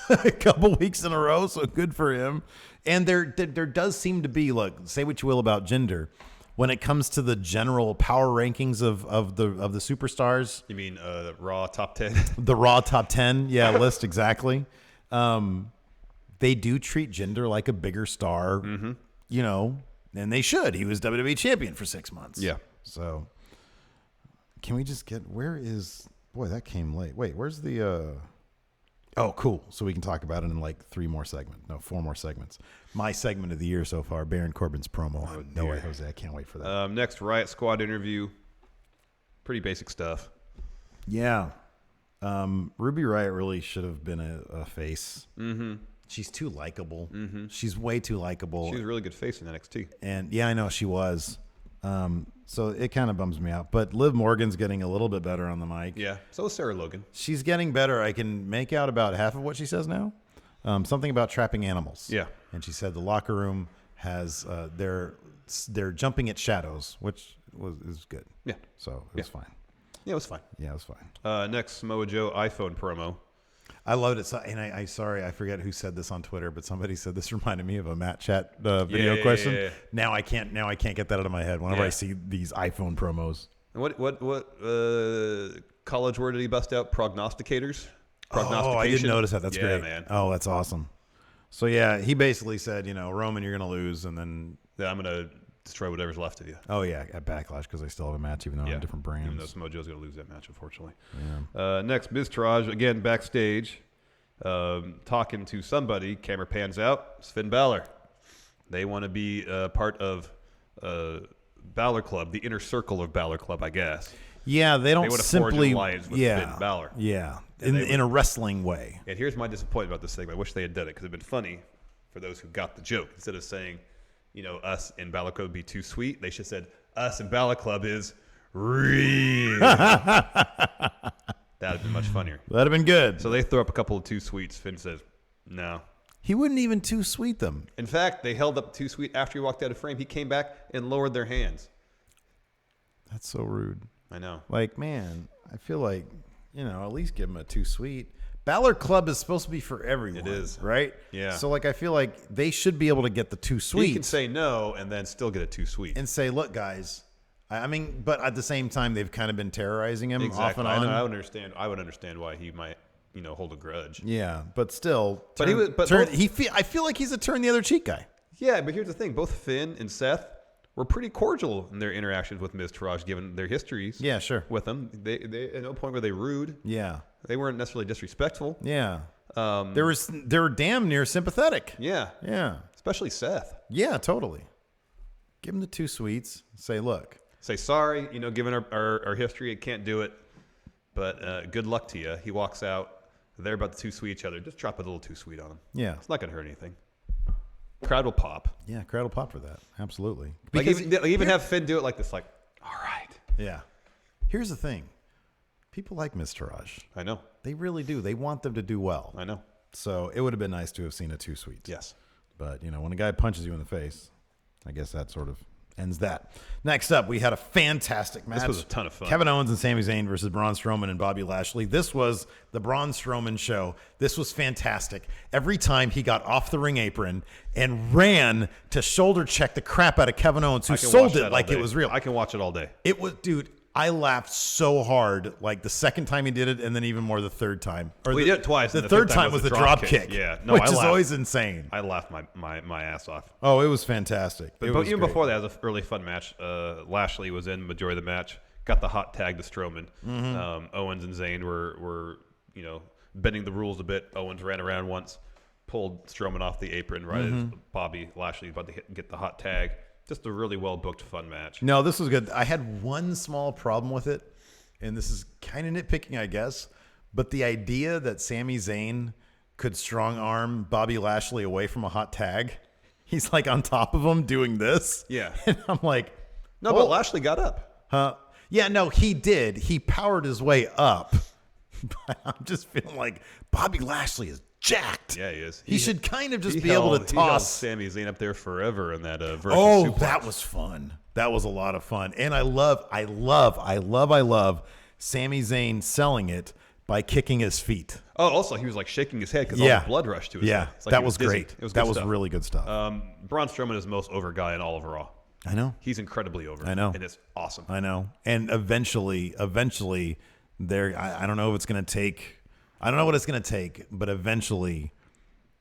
a couple weeks in a row, so good for him. And there does seem to be, look, say what you will about Jinder, when it comes to the general power rankings of the superstars. You mean Raw top 10? The Raw top 10, list exactly. They do treat Jinder like a bigger star, you know, and they should. He was WWE champion for 6 months. Yeah. So can we just get, where is, boy, that came late. Wait, where's the, oh, cool. So we can talk about it in like 4 more segments. My segment of the year so far, Baron Corbin's promo. No way, Jose. I can't wait for that. Next, Riot Squad interview. Pretty basic stuff. Yeah. Ruby Riott really should have been a face. Mm-hmm. She's too likable. Mm-hmm. She's way too likable. She was a really good face in NXT. And yeah, I know she was. So it kind of bums me out. But Liv Morgan's getting a little bit better on the mic. Yeah. So is Sarah Logan. She's getting better. I can make out about half of what she says now. Something about trapping animals. Yeah. And she said the locker room has they're jumping at shadows, which is good. Yeah. So it was fine. Yeah, it was fine. Yeah, it was fine. Next, Samoa Joe iPhone promo. I loved it. So, and I sorry, I forget who said this on Twitter, but somebody said this reminded me of a Matt Chat video question. Yeah. Now I can't get that out of my head whenever I see these iPhone promos. And what college word did he bust out? Prognosticators? Oh, I didn't notice that. That's great. Man. Oh, that's awesome. So yeah, he basically said, you know, Roman, you're gonna lose, and then I'm gonna destroy whatever's left of you. Oh yeah, at Backlash, because they still have a match, even though they're on different brands. Even though Samoa Joe's gonna lose that match, unfortunately. Yeah. Next, Miz Taraj again backstage, talking to somebody. Camera pans out. It's Finn Balor. They want to be part of Balor Club, the inner circle of Balor Club, I guess. Yeah, they don't simply alliance with Finn Balor. Yeah, in a wrestling way. And here's my disappointment about this segment. I wish they had done it because it'd been funny for those who got the joke. Instead of saying, you know, us in Balor Club would be too sweet, they should have said, us in Balor Club is real. That'd have been much funnier. That'd have been good. So they throw up a couple of too sweets. Finn says, no. He wouldn't even too sweet them. In fact, they held up too sweet after he walked out of frame. He came back and lowered their hands. That's so rude. I know. Like, man, I feel like, you know, at least give him a too sweet. Balor Club is supposed to be for everyone. It is. Right? Yeah. So, like, I feel like they should be able to get the too sweet. He can say no and then still get a too sweet. And say, look, guys. I mean, but at the same time, they've kind of been terrorizing him off and on. I would understand why he might, you know, hold a grudge. Yeah, but still. I feel like he's a turn the other cheek guy. Yeah, but here's the thing. Both Finn and Seth were pretty cordial in their interactions with Miz Taraj, given their histories. Yeah, sure. With them. They at no point were they rude. Yeah. They weren't necessarily disrespectful. Yeah. They were damn near sympathetic. Yeah. Yeah. Especially Seth. Yeah, totally. Give him the two sweets. Say, look. Say, sorry, you know, given our history, I can't do it. But good luck to you. He walks out. They're about to too sweet each other. Just drop a little too sweet on him. Yeah. It's not going to hurt anything. Crowd will pop. Yeah, crowd will pop for that. Absolutely. Like even have Finn do it like this, like, all right. Yeah. Here's the thing. People like Miz Taraj. I know. They really do. They want them to do well. I know. So it would have been nice to have seen a too sweet. Yes. But, you know, when a guy punches you in the face, I guess that sort of ends that. Next up, we had a fantastic match. This was a ton of fun. Kevin Owens and Sami Zayn versus Braun Strowman and Bobby Lashley. This was the Braun Strowman show. This was fantastic. Every time he got off the ring apron and ran to shoulder check the crap out of Kevin Owens, who sold it like it was real. I can watch it all day. It was, dude, I laughed so hard, like the second time he did it, and then even more the third time. He did it twice. The third time was the drop kick. Yeah, no, which is always insane. I laughed my ass off. Oh, it was fantastic. But even before that, it was a really fun match. Lashley was in majority of the match. Got the hot tag to Strowman. Mm-hmm. Owens and Zayn were you know, bending the rules a bit. Owens ran around once, pulled Strowman off the apron right as Bobby Lashley about to get the hot tag. Just a really well-booked, fun match. No, this was good. I had one small problem with it, and this is kind of nitpicking, I guess, but the idea that Sami Zayn could strong-arm Bobby Lashley away from a hot tag, he's like on top of him doing this. Yeah. And I'm like... No, but Lashley got up. Yeah, no, he did. He powered his way up. But I'm just feeling like Bobby Lashley is jacked. Yeah, he is. He should kind of just be able to toss. He held Sami Zayn up there forever in that versus suplex. That was fun. That was a lot of fun. And I love Sami Zayn selling it by kicking his feet. Oh, also he was like shaking his head because all the blood rushed to his head. It's like that he was dizzy. great. It was that good was stuff. really good stuff. Braun Strowman is the most over guy in all of Raw. I know. He's incredibly over. I know. And it's awesome. I know. And eventually, there. I don't know if it's going to take. I don't know what it's going to take, but eventually,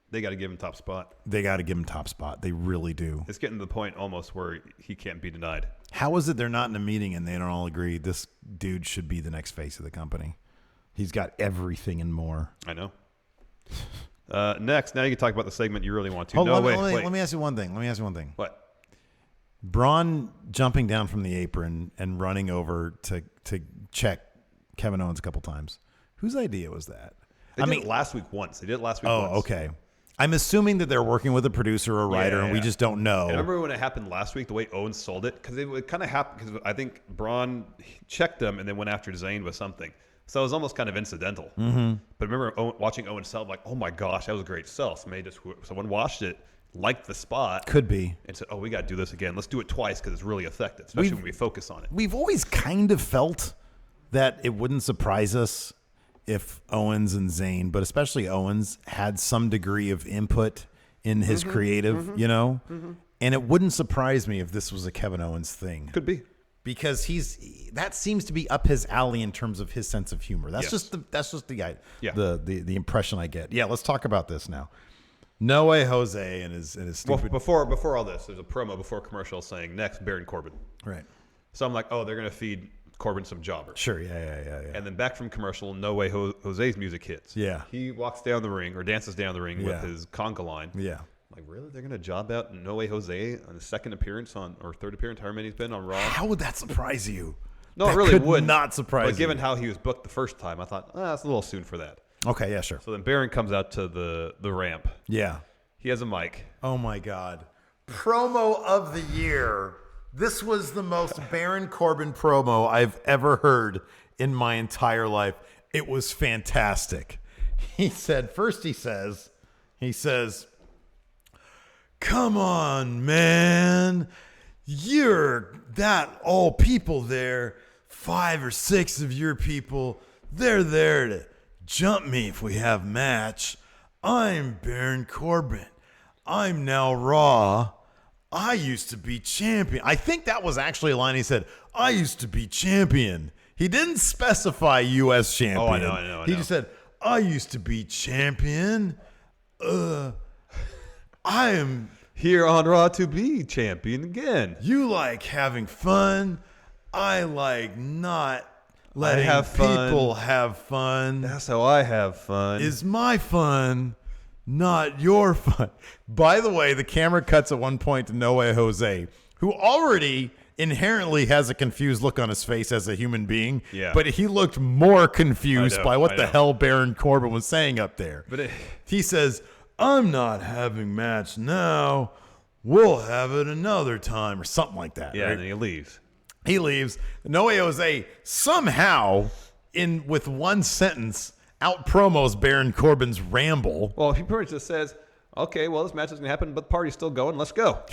they got to give him top spot. They got to give him top spot. They really do. It's getting to the point almost where he can't be denied. How is it they're not in a meeting and they don't all agree this dude should be the next face of the company? He's got everything and more. I know. Next, now you can talk about the segment you really want to. Hold on, wait. Let me ask you one thing. What? Braun jumping down from the apron and running over to check Kevin Owens a couple times. Whose idea was that? They did it last week once. They did it last week once. Oh, okay. I'm assuming that they're working with a producer or a writer, and we just don't know. And remember when it happened last week, the way Owens sold it? Because it kind of happened because I think Braun checked them and then went after Zayn with something. So it was almost kind of incidental. Mm-hmm. But remember watching Owens sell, like, oh my gosh, that was a great sell. Someone watched it, liked the spot. Could be. And said, oh, we got to do this again. Let's do it twice because it's really effective, especially when we focus on it. We've always kind of felt that it wouldn't surprise us if Owens and Zayn, but especially Owens, had some degree of input in his creative, And it wouldn't surprise me if this was a Kevin Owens thing. Could be. Because that seems to be up his alley in terms of his sense of humor. That's just the impression I get. Yeah, let's talk about this now. No Way Jose and his stupid. Well, before all this, there's a promo before commercial saying next Baron Corbin. Right. So I'm like, oh, they're gonna feed Corbin some jobber. Sure. Yeah. And then back from commercial, No Way Jose's music hits. Yeah. He walks down the ring or dances down the ring with his conga line. Yeah. Like, really? They're going to job out No Way Jose on his second appearance or third appearance, however many he's been on Raw? How would that surprise you? No, that it really would not surprise But given how he was booked the first time, I thought, that's a little soon for that. Okay, yeah, sure. So then Baron comes out to the ramp. Yeah. He has a mic. Oh, my God. Promo of the year. This was the most Baron Corbin promo I've ever heard in my entire life. It was fantastic. He said, come on, man. You're that all people there, 5 or 6 of your people, they're there to jump me if we have match. I'm Baron Corbin. I'm now Raw. I used to be champion. I think that was actually a line he said. I used to be champion. He didn't specify U.S. champion. Oh, I know. He just said, I used to be champion. I am here on Raw to be champion again. You like having fun. I like not letting people have fun. That's how I have fun. Is my fun, not your fun. By the way, the camera cuts at one point to No Way Jose, who already inherently has a confused look on his face as a human being. Yeah. But he looked more confused by what I the know. hell Baron Corbin was saying up there. But he says, I'm not having match now. We'll have it another time or something like that. Yeah, right? and then he leaves. He leaves. No Way Jose somehow, with one sentence, out promos Baron Corbin's ramble. Well, he pretty much just says, okay, well, this match is going to happen, but the party's still going. Let's go.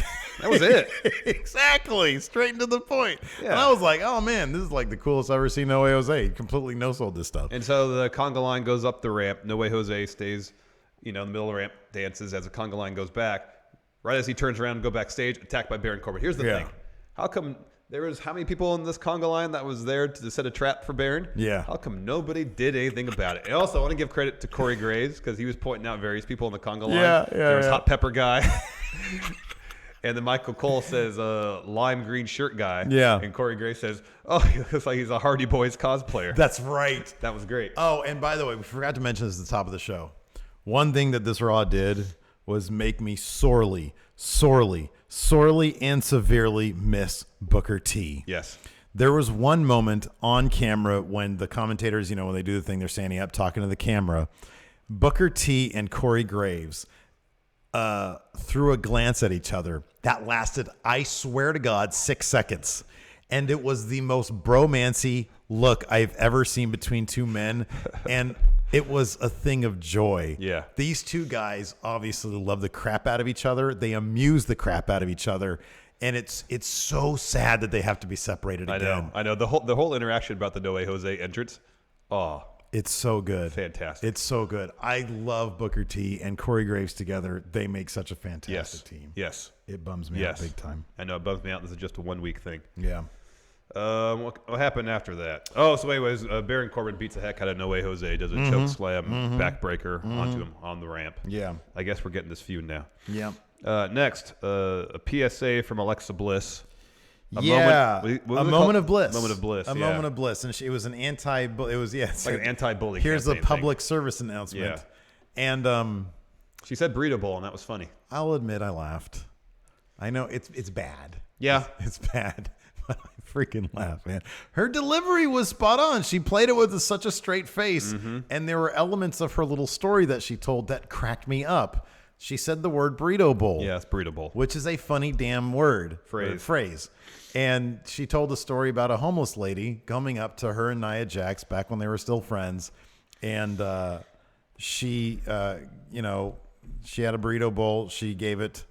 That was it. Exactly. Straight to the point. Yeah. And I was like, oh, man, this is like the coolest I've ever seen No Way Jose. He completely no-sold this stuff. And so the conga line goes up the ramp. No Way Jose stays, in the middle of the ramp, dances as the conga line goes back. Right as he turns around and go backstage, attacked by Baron Corbin. Here's the thing. How come there was how many people in this conga line that was there to set a trap for Baron? Yeah. How come nobody did anything about it? And also, I want to give credit to Corey Graves because he was pointing out various people in the conga line. There was Hot Pepper guy. And then Michael Cole says, lime green shirt guy. Yeah. And Corey Graves says, oh, he looks like he's a Hardy Boys cosplayer. That's right. That was great. Oh, and by the way, we forgot to mention this at the top of the show. One thing that this Raw did was make me sorely and severely miss Booker T. Yes. There was one moment on camera when the commentators, when they do the thing, they're standing up talking to the camera. Booker T and Corey Graves threw a glance at each other that lasted, I swear to God, 6 seconds. And it was the most bromancy look I've ever seen between two men. And it was a thing of joy. Yeah. These two guys obviously love the crap out of each other. They amuse the crap out of each other. And it's so sad that they have to be separated again. I know. The whole interaction about the No Way Jose entrance. Oh, It's so good. Fantastic. It's so good. I love Booker T and Corey Graves together. They make such a fantastic team. Yes. It bums me out big time. I know it bums me out. This is just a 1 week thing. Yeah. What happened after that? Oh, so anyways, Baron Corbin beats the heck out of No Way Jose, does a choke slam backbreaker onto him on the ramp. Yeah. I guess we're getting this feud now. Yeah. Next, a PSA from Alexa Bliss. A moment of bliss. Moment of bliss. A moment of bliss, and it was an It's like an anti-bully. Here's a campaign public thing. service announcement. Yeah. And she said burrito bowl, and that was funny. I'll admit I laughed. I know it's bad. Yeah, it's bad. But I freaking laughed, man. Her delivery was spot on. She played it with such a straight face, and there were elements of her little story that she told that cracked me up. She said the word burrito bowl. Yeah, it's burrito bowl, which is a funny damn phrase. And she told a story about a homeless lady coming up to her and Nia Jax back when they were still friends, and she had a burrito bowl. She gave it.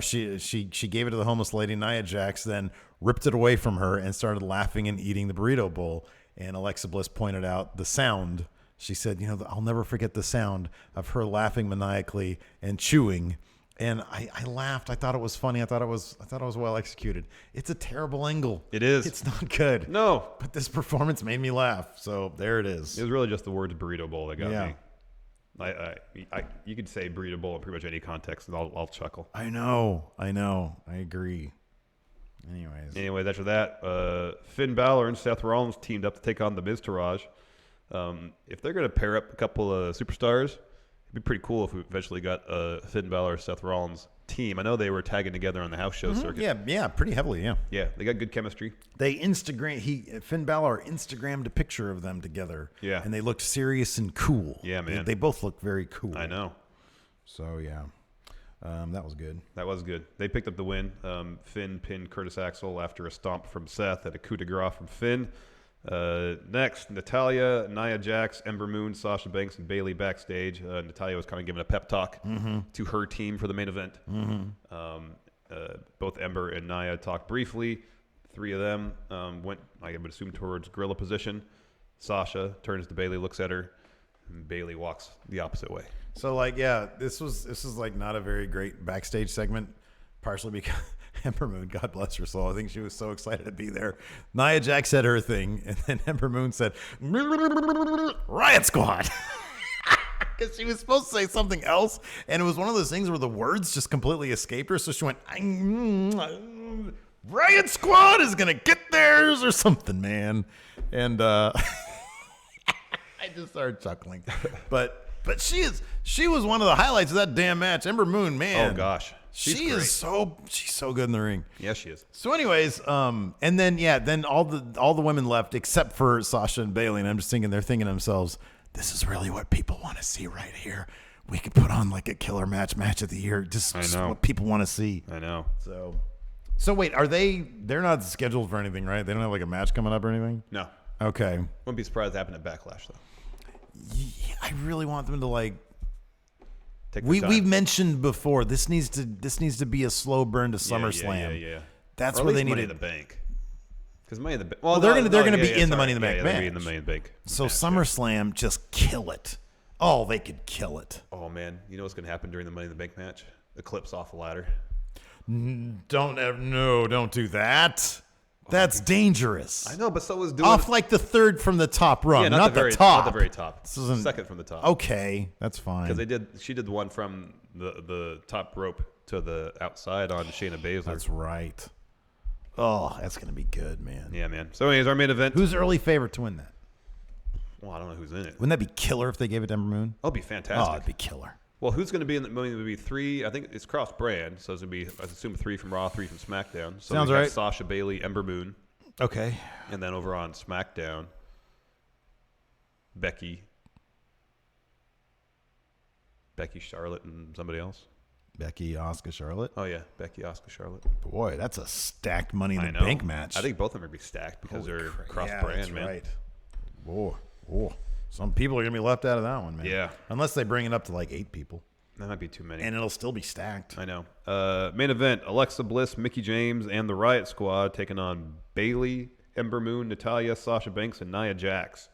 She gave it to the homeless lady. Nia Jax then ripped it away from her and started laughing and eating the burrito bowl. And Alexa Bliss pointed out the sound. She said, I'll never forget the sound of her laughing maniacally and chewing. And I laughed. I thought it was funny. I thought it was well executed. It's a terrible angle. It is. It's not good. No. But this performance made me laugh. So there it is. It was really just the words burrito bowl that got Yeah. me. You could say burrito bowl in pretty much any context, and I'll chuckle. I know. I agree. Anyways, after that, Finn Balor and Seth Rollins teamed up to take on the Miz Taraj. If they're going to pair up a couple of superstars, it'd be pretty cool if we eventually got a Finn Balor, Seth Rollins team. I know they were tagging together on the house show circuit. Yeah, pretty heavily, yeah. Yeah, they got good chemistry. Finn Balor Instagrammed a picture of them together. Yeah. And they looked serious and cool. Yeah, man. They both looked very cool. I know. So, yeah. That was good. That was good. They picked up the win. Finn pinned Curtis Axel after a stomp from Seth and a coup de grace from Finn. Next, Natalya, Nia Jax, Ember Moon, Sasha Banks, and Bayley backstage. Natalya was kind of giving a pep talk to her team for the main event. Both Ember and Nia talked briefly. Three of them went, I would assume, towards gorilla position. Sasha turns to Bayley, looks at her, and Bayley walks the opposite way. So, this was like not a very great backstage segment, partially because Ember Moon, God bless her soul, I think she was so excited to be there. Nia Jax said her thing, and then Ember Moon said, Riot Squad. Because she was supposed to say something else, and it was one of those things where the words just completely escaped her, so she went, Riot Squad is going to get theirs or something, man. And I just started chuckling. But she was one of the highlights of that damn match. Ember Moon, man. Oh, gosh. She's so good in the ring. Yeah, she is. So anyways, and then all the women left except for Sasha and Bayley, and I'm just thinking they're thinking to themselves, this is really what people want to see right here. We could put on like a killer match of the year. Just what people want to see. I know. So wait, they're not scheduled for anything, right? They don't have like a match coming up or anything? No. Okay. Wouldn't be surprised to happen at Backlash though. Yeah, I really want them to like. We've mentioned before this needs to be a slow burn to SummerSlam. Yeah. That's or where at they least need Money in the Bank. Because Money in the Bank. Well, they're gonna be in the Money in the Bank match. They're be in the Money in the Bank. So SummerSlam, just kill it. Oh, they could kill it. Oh man, you know what's gonna happen during the Money in the Bank match? Eclipse off the ladder. Don't do that. That's dangerous. I know, but so was doing off like the third from the top rung, not the top. Not the very top. Second from the top. Okay, that's fine. Because she did the one from the top rope to the outside on Shayna Baszler. That's right. Oh, that's gonna be good, man. Yeah, man. So anyways, our main event. Who's early favorite to win that? Well, I don't know who's in it. Wouldn't that be killer if they gave it to Ember Moon? That'd be fantastic. Oh, it'd be killer. Well, who's going to be in the movie? It would be three. I think it's cross-brand, so it's going to be, I assume, 3 from Raw, 3 from SmackDown. So sounds we got right. Sasha, Bayley, Ember Moon. Okay. And then over on SmackDown, Becky, Charlotte, and somebody else. Becky, Asuka, Charlotte. Oh yeah, Becky, Asuka, Charlotte. Boy, that's a stacked Money in the Bank match. I think both of them are going to be stacked because Holy they're crap. cross-brand, that's man. Right. Whoa. Some people are going to be left out of that one, man. Yeah. Unless they bring it up to like 8 people. That might be too many. And it'll still be stacked. I know. Main event, Alexa Bliss, Mickie James, and the Riot Squad taking on Bayley, Ember Moon, Natalya, Sasha Banks, and Nia Jax.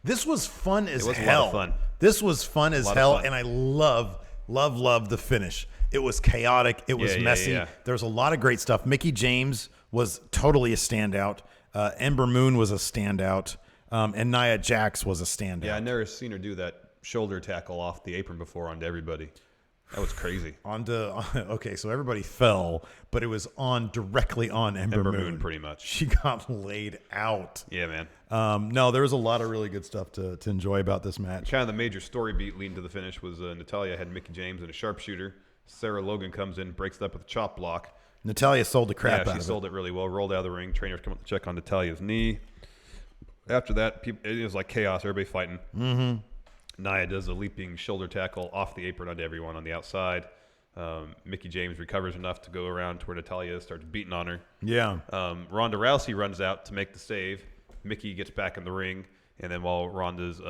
This was fun as was a lot hell. of fun. This was fun as lot of hell, fun. and I love the finish. It was chaotic. It was messy. yeah. There was a lot of great stuff. Mickey James was totally a standout. Ember Moon was a standout. And Nia Jax was a standout. Yeah, I never seen her do that shoulder tackle off the apron before onto everybody. That was crazy. Okay, so everybody fell, but it was directly on Ember Moon. Pretty much. She got laid out. Yeah, man. No, there was a lot of really good stuff to enjoy about this match. Kind of the major story beat leading to the finish was Natalya had Mickey James and a sharpshooter. Sarah Logan comes in, breaks it up with a chop block. Natalya sold the crap out of it. She sold it really well. Rolled out of the ring. Trainers come up to check on Natalya's knee. After that, it was like chaos. Everybody fighting. Mm-hmm. Nia does a leaping shoulder tackle off the apron onto everyone on the outside. Mickey James recovers enough to go around to where Natalya is, starts beating on her. Yeah. Ronda Rousey runs out to make the save. Mickey gets back in the ring, and then while Ronda's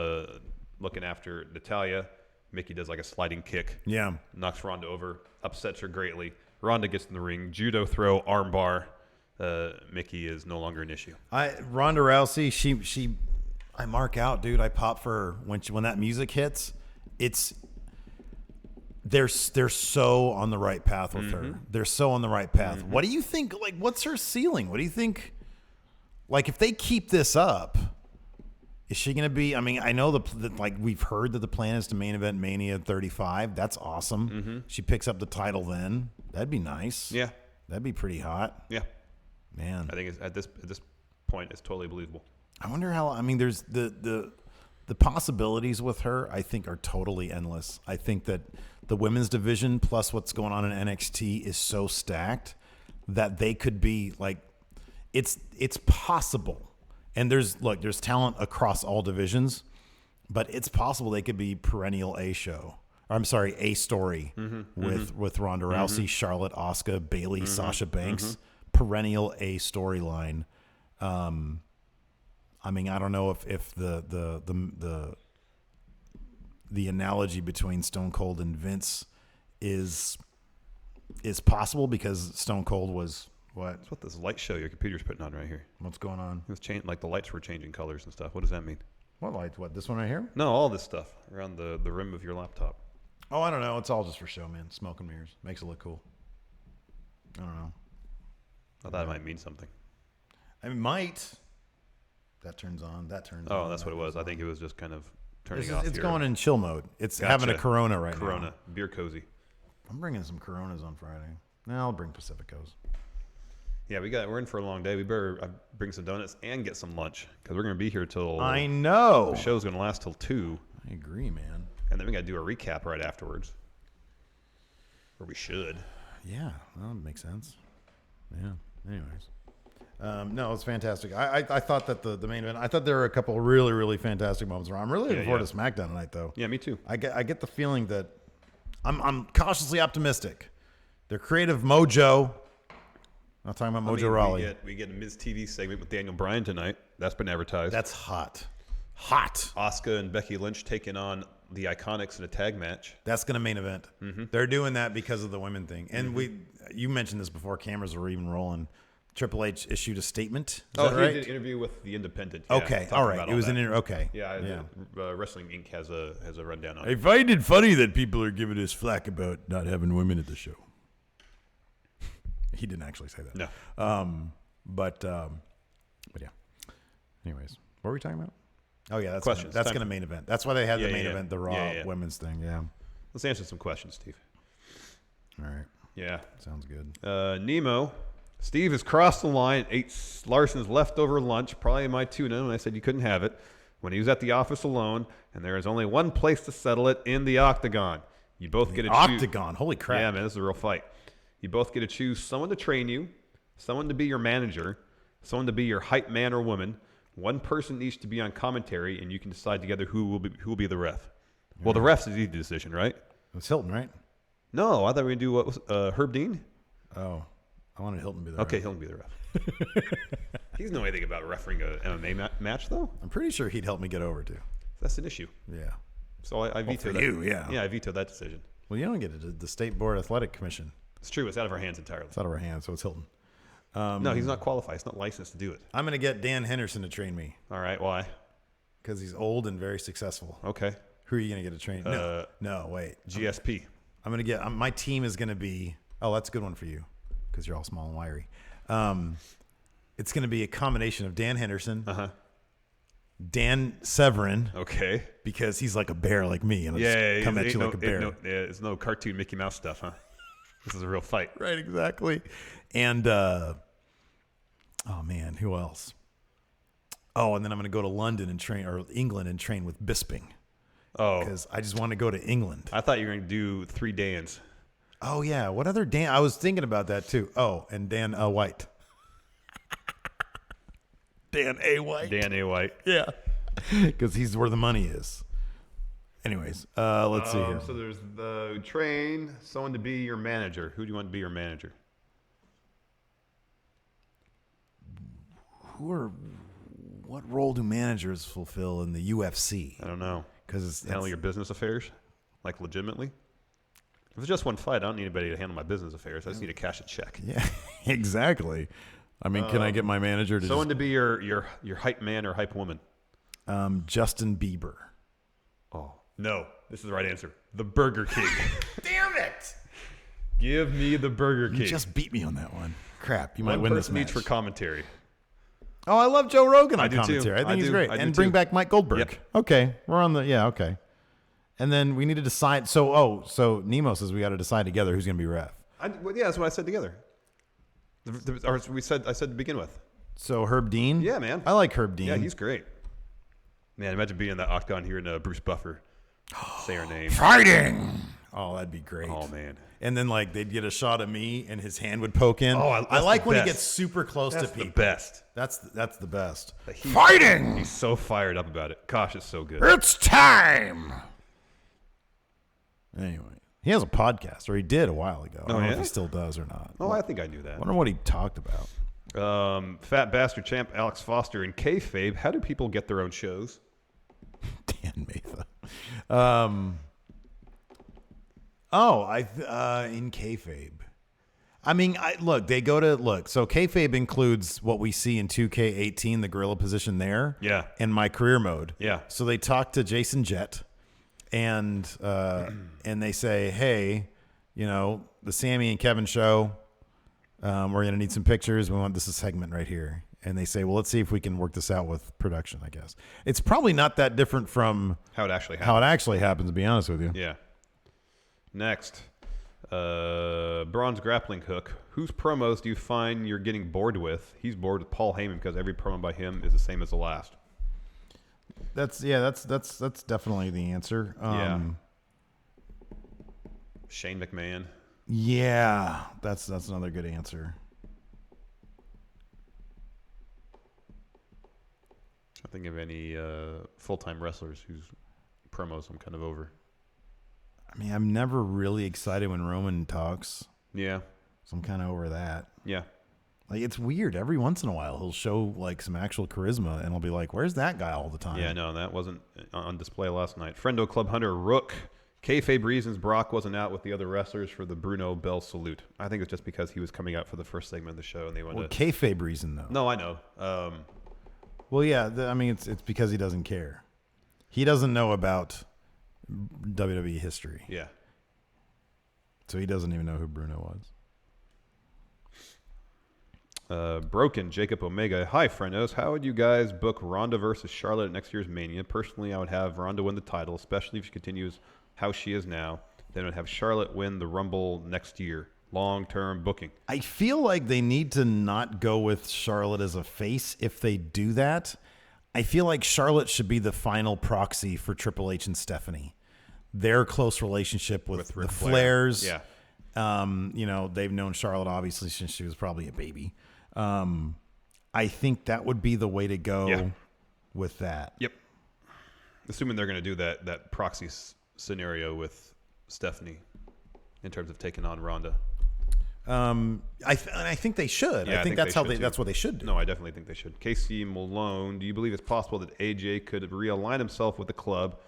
looking after Natalya, Mickey does like a sliding kick. Yeah. Knocks Ronda over, upsets her greatly. Ronda gets in the ring, judo throw, armbar. Mickey is no longer an issue. Ronda Rousey, she I mark out, dude. I pop for her when that music hits. They're so on the right path with her. They're so on the right path. What do you think? Like, what's her ceiling? What do you think? Like, if they keep this up, is she going to be? I mean, I know like we've heard that the plan is to main event Mania 35. That's awesome. She picks up the title then. That'd be nice. Yeah, that'd be pretty hot. Yeah, man. I think at this point, it's totally believable. I wonder how. I mean, there's the possibilities with her. I think are totally endless. I think that the women's division plus what's going on in NXT is so stacked that they could be like, it's possible. And there's talent across all divisions, but it's possible they could be perennial A story with Ronda Rousey, Charlotte, Asuka, Bayley, Sasha Banks, perennial A storyline. I mean, I don't know if the analogy between Stone Cold and Vince is possible because Stone Cold was what? That's what this light show your computer's putting on right here. What's going on? It was like the lights were changing colors and stuff. What does that mean? What light? What, this one right here? No, all this stuff around the rim of your laptop. Oh, I don't know. It's all just for show, man. Smoke and mirrors. Makes it look cool. I don't know. I thought it might mean something. I mean, might. That turns on. That turns on. Oh, that's what it was. I think it was just kind of turning off. It's going in chill mode. It's having a Corona right now. Corona. Beer cozy. I'm bringing some Coronas on Friday. No, I'll bring Pacificos. Yeah, we're in for a long day. We better bring some donuts and get some lunch because we're going to be here till. I know. The show's going to last till 2. I agree, man. And then we got to do a recap right afterwards. Or we should. Yeah, well, that makes sense. Yeah. Anyways. No, it's fantastic. I thought that the main event, I thought there were a couple of really, really fantastic moments. I'm really looking forward to SmackDown tonight, though. Yeah, me too. I get the feeling that I'm cautiously optimistic. Their creative mojo. I'm not talking about Mojo Rawley. We get a Miz TV segment with Daniel Bryan tonight. That's been advertised. That's hot. Hot. Asuka and Becky Lynch taking on the Iconics in a tag match. That's going to main event. They're doing that because of the women thing. And you mentioned this before cameras were even rolling. Triple H issued a statement. Is that right? He did an interview with The Independent. Yeah, okay, all right. It was an interview. Okay. Yeah. Wrestling Inc. has a rundown on I it. find it funny that people are giving us flack about not having women at the show. He didn't actually say that. No. But yeah. Anyways, what were we talking about? Oh yeah, that's questions. That's going to main event. That's why they had the main event, the Raw Yeah. women's thing. Yeah. Let's answer some questions, Steve. All right. Yeah. Sounds good. Nemo. Steve has crossed the line, ate Larson's leftover lunch, probably my tuna, and I said you couldn't have it, when he was at the office alone, and there is only one place to settle it, in the Octagon. You both get a Octagon. Holy crap. Yeah, man, this is a real fight. You both get to choose someone to train you, someone to be your manager, someone to be your hype man or woman. One person needs to be on commentary, and you can decide together who will be the ref. Well, the ref's is the decision, right? It's Hilton, right? No, I thought we would do what was Herb Dean. Oh, I wanted Hilton to be the Okay, ref. Hilton be the ref. He doesn't know anything about refereeing an MMA match, though. I'm pretty sure he'd help me get over too. That's an issue. Yeah. So I vetoed that. you, yeah. Yeah, I vetoed that decision. Well, you don't get it. The State Board Athletic Commission. It's true. It's out of our hands entirely. It's out of our hands, so it's Hilton. No, he's not qualified. He's not licensed to do it. I'm going to get Dan Henderson to train me All right. Why? because he's old and very successful. Okay. Who are you going to get to train? No, wait. GSP. I'm going to get my team is going to be. Oh, that's a good one for you because you're all small and wiry. It's going to be a combination of Dan Henderson, Dan Severin. Okay. Because he's like a bear like me, and Yeah, come at you like a bear. It's no cartoon Mickey Mouse stuff, huh? This is a real fight. Right, exactly. And oh man, who else? Oh, and then I'm going to go to London and train, or England and train with Bisping. Oh, because I just want to go to England. I thought you were going to do 3 Dans. Oh yeah, what other Dan? I was thinking about that too. Oh, and Dan White. Dan A. White. Dan A. White. Yeah, because he's where the money is. Anyways, let's see here. So there's the train, someone to be your manager. Who do you want to be your manager? What role do managers fulfill in the UFC? I don't know. Because it's handle your business affairs, like legitimately. If it's just one fight, I don't need anybody to handle my business affairs. I just need to cash a check. Yeah, exactly. I mean, can I get my manager to someone to be your hype man or hype woman? Justin Bieber. Oh no, this is the right answer. The Burger King. Damn it! Give me the Burger King. You just beat me on that one. Crap, you might One win this person match. each for commentary. Oh, I love Joe Rogan on I do commentary. too. I think I he's do. great. I do And bring too. back Mike Goldberg. Yep. Okay, we're on the okay. And then we need to decide. So Nemo says we got to decide together who's going to be ref. Yeah, that's what I said together. I said to begin with. So Herb Dean. Yeah, man. I like Herb Dean. Yeah, he's great. Man, imagine being in that octagon here and Bruce Buffer say her name. Fighting. Oh, that'd be great. Oh man. And then like they'd get a shot of me and his hand would poke in. Oh, I like the when best. he gets super close That's to people. the best. That's the best. Fighting. He's so fired up about it. Gosh, it's so good. It's time. Anyway, he has a podcast, or he did a while ago. I don't know if he still does or not. Oh, I think I knew that. I wonder what he talked about. Fat bastard champ Alex Foster and kayfabe. How do people get their own shows? Dan Matha. In kayfabe. I mean, they go to so kayfabe includes what we see in 2K18, the gorilla position there. Yeah. And my career mode. Yeah. So they talk to Jason Jett, and they say, hey, the Sammy and Kevin show. We're gonna need some pictures. We want this segment right here. And they say, well, let's see if we can work this out with production. I guess it's probably not that different from how it actually happens. To be honest with you. Yeah. Next, Braun's grappling hook. Whose promos do you find you're getting bored with? He's bored with Paul Heyman because every promo by him is the same as the last. That's definitely the answer. Shane McMahon. Yeah, that's another good answer. I think of any full-time wrestlers whose promos I'm kind of over. I mean, I'm never really excited when Roman talks. Yeah. So I'm kind of over that. Yeah. Like, it's weird. Every once in a while, he'll show, like, some actual charisma, and I'll be like, where's that guy all the time? Yeah, no, that wasn't on display last night. Friendo Club Hunter Rook. Kayfabe reasons Brock wasn't out with the other wrestlers for the Bruno Bell salute. I think it's just because he was coming out for the first segment of the show, and they wanted to... kayfabe reason, though. No, I know. Well, yeah, it's because he doesn't care. He doesn't know about WWE history. Yeah. So he doesn't even know who Bruno was. Broken Jacob Omega. Hi, friendos. How would you guys book Ronda versus Charlotte at next year's Mania? Personally, I would have Ronda win the title, especially if she continues how she is now. Then I'd have Charlotte win the Rumble next year. Long-term booking. I feel like they need to not go with Charlotte as a face. If they do that, I feel like Charlotte should be the final proxy for Triple H and Stephanie. Their close relationship with the Flairs. Yeah. They've known Charlotte obviously since she was probably a baby. I think that would be the way to go with that. Yep. Assuming they're going to do that proxy scenario with Stephanie in terms of taking on Ronda. I think they should. Yeah, I think that's what they should do. No, I definitely think they should. Casey Malone, do you believe it's possible that AJ could realign himself with the club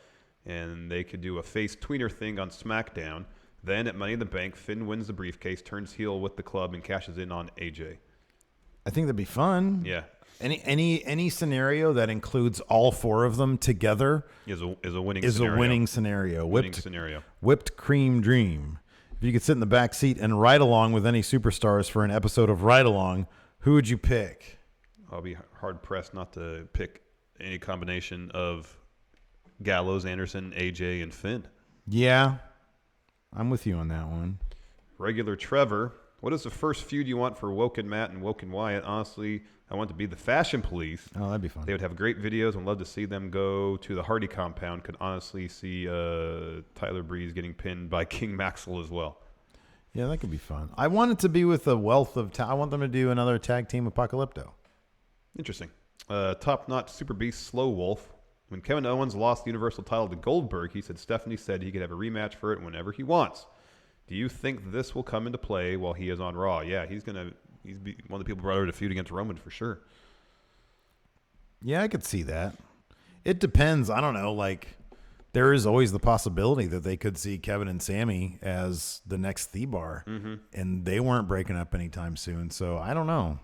and they could do a face tweener thing on SmackDown? Then at Money in the Bank, Finn wins the briefcase, turns heel with the club, and cashes in on AJ. I think that'd be fun. Yeah. Any scenario that includes all 4 of them together Is a winning is scenario. a winning scenario. Winning scenario. Whipped cream dream. If you could sit in the back seat and ride along with any superstars for an episode of Ride Along, who would you pick? I'll be hard pressed not to pick any combination of Gallows, Anderson, AJ, and Finn. Yeah, I'm with you on that one. Regular Trevor. What is the first feud you want for Woken Matt and Woken Wyatt? Honestly, I want to be the Fashion Police. Oh, that'd be fun. They would have great videos and love to see them go to the Hardy compound. Could honestly see Tyler Breeze getting pinned by King Maxwell as well. Yeah, that could be fun. I want it to be with a wealth of I want them to do another tag team Apocalypto. Interesting. Top-notch Super Beast Slow Wolf. When Kevin Owens lost the Universal title to Goldberg, he said Stephanie said he could have a rematch for it whenever he wants. Do you think this will come into play while he is on Raw? Yeah, he's one of the people brought over to feud against Roman for sure. Yeah, I could see that. It depends. I don't know. Like, there is always the possibility that they could see Kevin and Sammy as the next T-Bar, and they weren't breaking up anytime soon. So I don't know.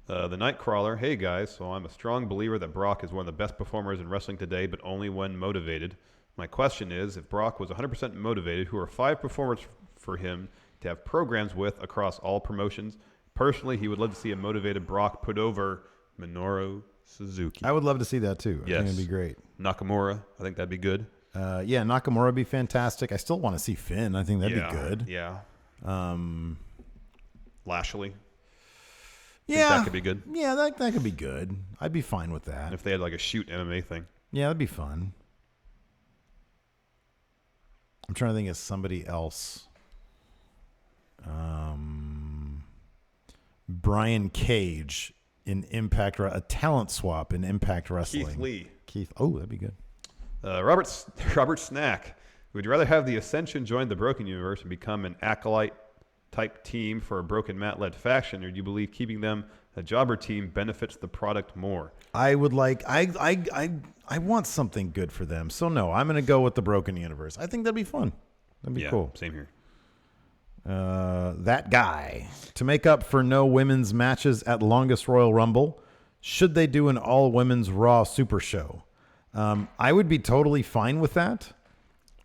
The Nightcrawler. Hey, guys. So I'm a strong believer that Brock is one of the best performers in wrestling today, but only when motivated. My question is, if Brock was 100% motivated, who are 5 performers for him to have programs with across all promotions? Personally, he would love to see a motivated Brock put over Minoru Suzuki. I would love to see that too. Yes. I think it'd be great. Nakamura. I think that'd be good. Yeah, Nakamura would be fantastic. I still want to see Finn. I think that'd be good. Yeah. Lashley. Yeah. That could be good. Yeah, that could be good. I'd be fine with that. If they had like a shoot MMA thing. Yeah, that'd be fun. I'm trying to think of somebody else. Brian Cage in Impact, a talent swap in Impact Wrestling. Keith. Oh, that'd be good. Robert Snack. Would you rather have the Ascension join the Broken Universe and become an acolyte type team for a Broken Matt-led faction, or do you believe keeping them a jobber team benefits the product more? I would like. I want something good for them. So no, I'm going to go with the Broken Universe. I think that'd be fun. That'd be cool. Same here. That guy. To make up for no women's matches at Longest Royal Rumble, should they do an all-women's Raw Super Show? I would be totally fine with that.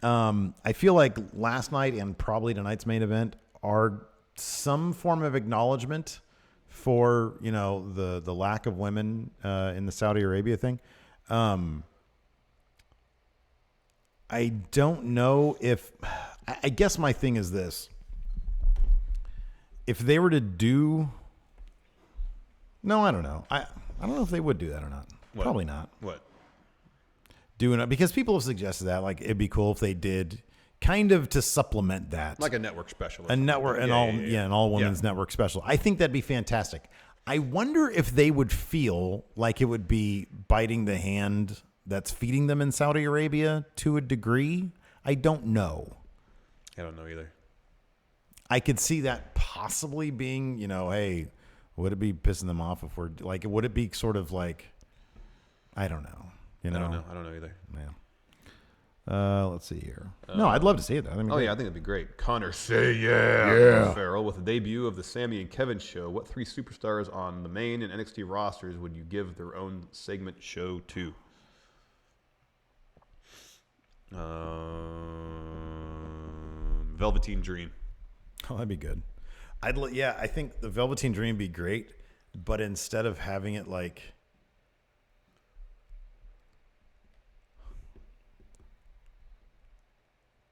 I feel like last night and probably tonight's main event are some form of acknowledgement for, the lack of women in the Saudi Arabia thing. I don't know if... I guess my thing is this. If they were to do... No, I don't know. I don't know if they would do that or not. What? Probably not. What? Doing it because people have suggested that, like, it'd be cool if they did kind of to supplement that, Like a network special. a network, an all women's network special. I think that'd be fantastic. I wonder if they would feel like it would be biting the hand that's feeding them in Saudi Arabia to a degree. I don't know. I don't know either. I could see that possibly being, hey, would it be pissing them off if we're like, would it be sort of like, I don't know. I don't know either. Yeah. Let's see here. No, I'd love to see it. I think I think it'd be great. Connor, say yeah. Farrell, with the debut of the Sammy and Kevin show, what 3 superstars on the main and NXT rosters would you give their own segment show to? Velveteen Dream. Oh, that'd be good. I think the Velveteen Dream would be great, but instead of having it like,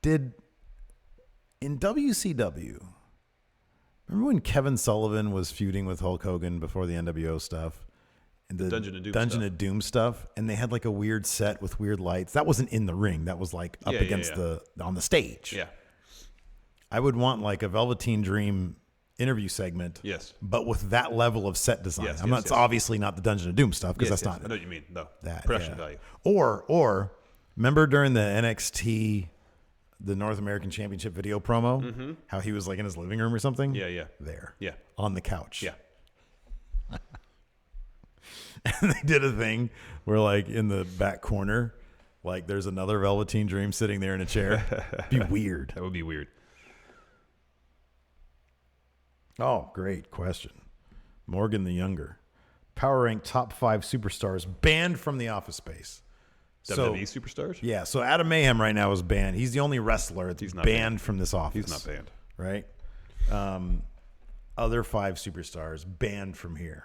in WCW, remember when Kevin Sullivan was feuding with Hulk Hogan before the NWO stuff? And the Dungeon of Doom stuff, and they had like a weird set with weird lights. That wasn't in the ring. That was like up against on the stage. Yeah. I would want like a Velveteen Dream interview segment. Yes. But with that level of set design. Yes, It's obviously not the Dungeon of Doom stuff because that's not. I know what you mean. No. That production value. Or remember during the NXT, the North American Championship video promo, how he was like in his living room or something? Yeah. There. Yeah. On the couch. Yeah. And they did a thing where, like, in the back corner, like, there's another Velveteen Dream sitting there in a chair. Be weird. That would be weird. Oh, great question. Morgan the Younger. Power ranked top 5 superstars banned from the Office Space. WWE superstars? Yeah, so Adam Mayhem right now is banned. He's the only wrestler that's banned from this office. He's not banned. Right? Other 5 superstars banned from here.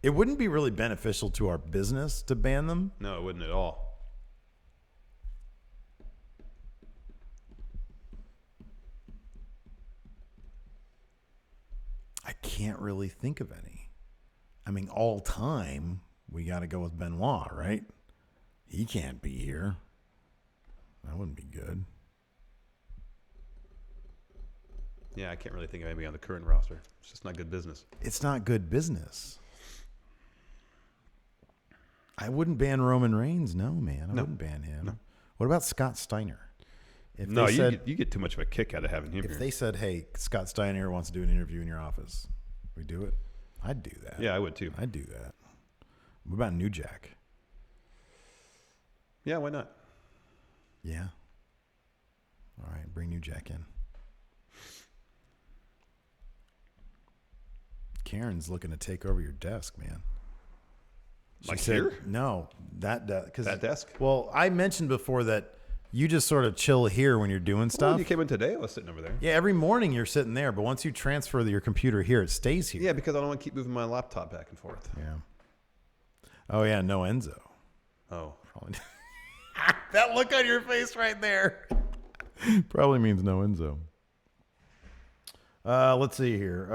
It wouldn't be really beneficial to our business to ban them. No, it wouldn't at all. I can't really think of any. I mean, all time, we got to go with Benoit, right? He can't be here. That wouldn't be good. Yeah, I can't really think of anybody on the current roster. It's just not good business. It's not good business. I wouldn't ban Roman Reigns. No, man. I wouldn't ban him. No. What about Scott Steiner? If no, you get too much of a kick out of having him here. If they said, hey, Scott Steiner wants to do an interview in your office, we do it? I'd do that. Yeah, I would too. I'd do that. What about New Jack? Yeah, why not? Yeah. All right, bring New Jack in. Karen's looking to take over your desk, man. Like here? No, that desk. Well, I mentioned before that you just sort of chill here when you're doing stuff. Well, you came in today. I was sitting over there. Yeah, every morning you're sitting there, but once you transfer your computer here, it stays here. Yeah, because I don't want to keep moving my laptop back and forth. Yeah. Oh yeah, no Enzo. Oh, probably. That look on your face right there probably means no Enzo. Let's see here.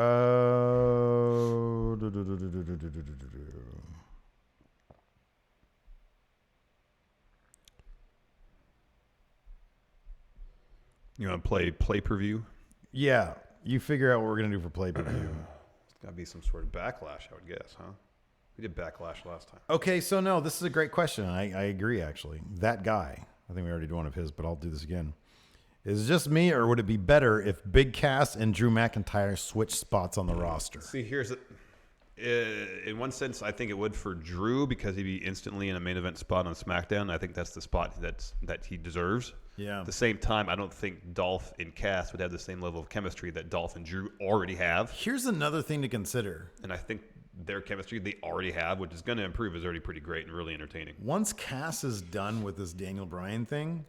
You want to play pay-per-view? Yeah, you figure out what we're going to do for pay-per-view. It's got to be some sort of backlash, I would guess, huh? We did backlash last time. Okay, so no, this is a great question. I agree, actually. That guy, I think we already did one of his, but I'll do this again. Is it just me, or would it be better if Big Cass and Drew McIntyre switch spots on the roster? See, here's it. In one sense, I think it would for Drew because he'd be instantly in a main event spot on SmackDown. I think that's the spot that he deserves. Yeah. At the same time, I don't think Dolph and Cass would have the same level of chemistry that Dolph and Drew already have. Here's another thing to consider. And I think their chemistry they already have, which is going to improve, is already pretty great and really entertaining. Once Cass is done with this Daniel Bryan thing,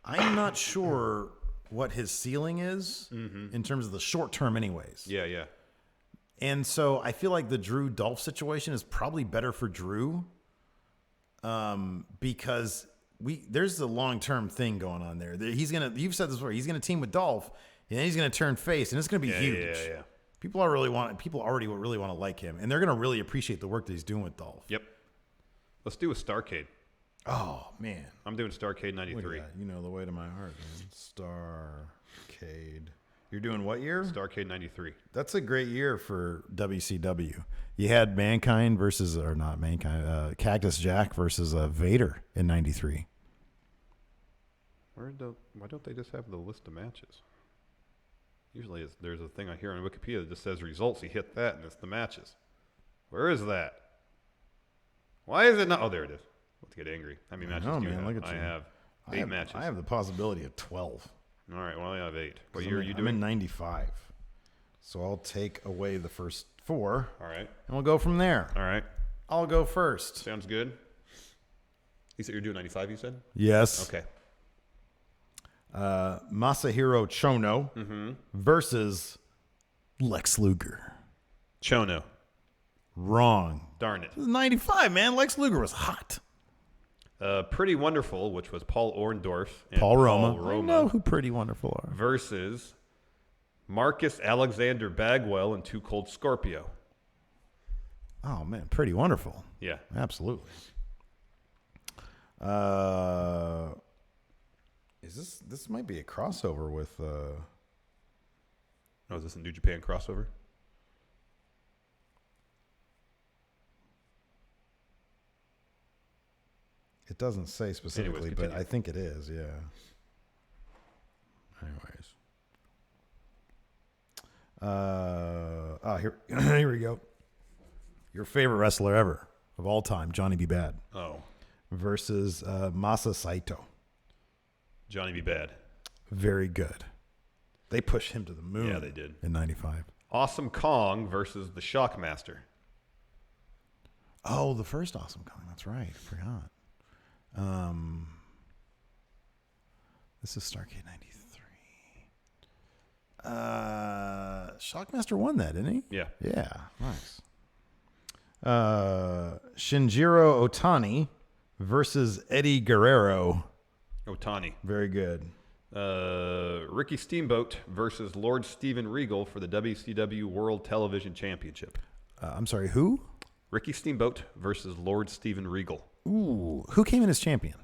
I'm not sure what his ceiling is in terms of the short term anyways. Yeah, yeah. And so I feel like the Drew Dolph situation is probably better for Drew because there's a long-term thing going on there. You've said this before, he's going to team with Dolph and then he's going to turn face and it's going to be huge. Yeah. People already really want to like him and they're going to really appreciate the work that he's doing with Dolph. Yep. Let's do a Starrcade. Oh, man. I'm doing Starrcade 93. You know the way to my heart, man. Starrcade. You're doing what year? Starrcade 93. That's a great year for WCW. You had Cactus Jack versus Vader in 93. Why don't they just have the list of matches? Usually there's a thing I hear on Wikipedia that just says results. You hit that and it's the matches. Where is that? Why is it not? Oh, there it is. Let's get angry. How many matches do you have? Look at I you. have 8 matches. I have the possibility of 12. All right, well, I have 8. What year are you doing? I'm in 95. So I'll take away the first 4. All right. And we'll go from there. All right. I'll go first. Sounds good. You said you're doing 95, you said? Yes. Okay. Masahiro Chono versus Lex Luger. Chono. Wrong. Darn it. This is 95, man. Lex Luger was hot. Pretty Wonderful, which was Paul Orndorff and Paul Roma. I know who Pretty Wonderful are. Versus Marcus Alexander Bagwell and Too Cold Scorpio. Oh, man. Pretty Wonderful. Yeah. Absolutely. This might be a crossover with... Oh, is this a New Japan crossover? It doesn't say specifically, Anyways, but continue. I think it is, yeah. Anyways. Here we go. Your favorite wrestler ever of all time, Johnny B. Bad. Oh. Versus Masa Saito. Johnny B. Bad. Very good. They pushed him to the moon. Yeah, they did. In 95. Awesome Kong versus the Shockmaster. Oh, the first Awesome Kong. That's right. I forgot. This is Starrcade 93. Shockmaster won that, didn't he? Yeah. Yeah. Nice. Shinjiro Otani versus Eddie Guerrero. Otani. Very good. Ricky Steamboat versus Lord Steven Regal for the WCW World Television Championship. I'm sorry, who? Ricky Steamboat versus Lord Steven Regal. Ooh, who came in as champion?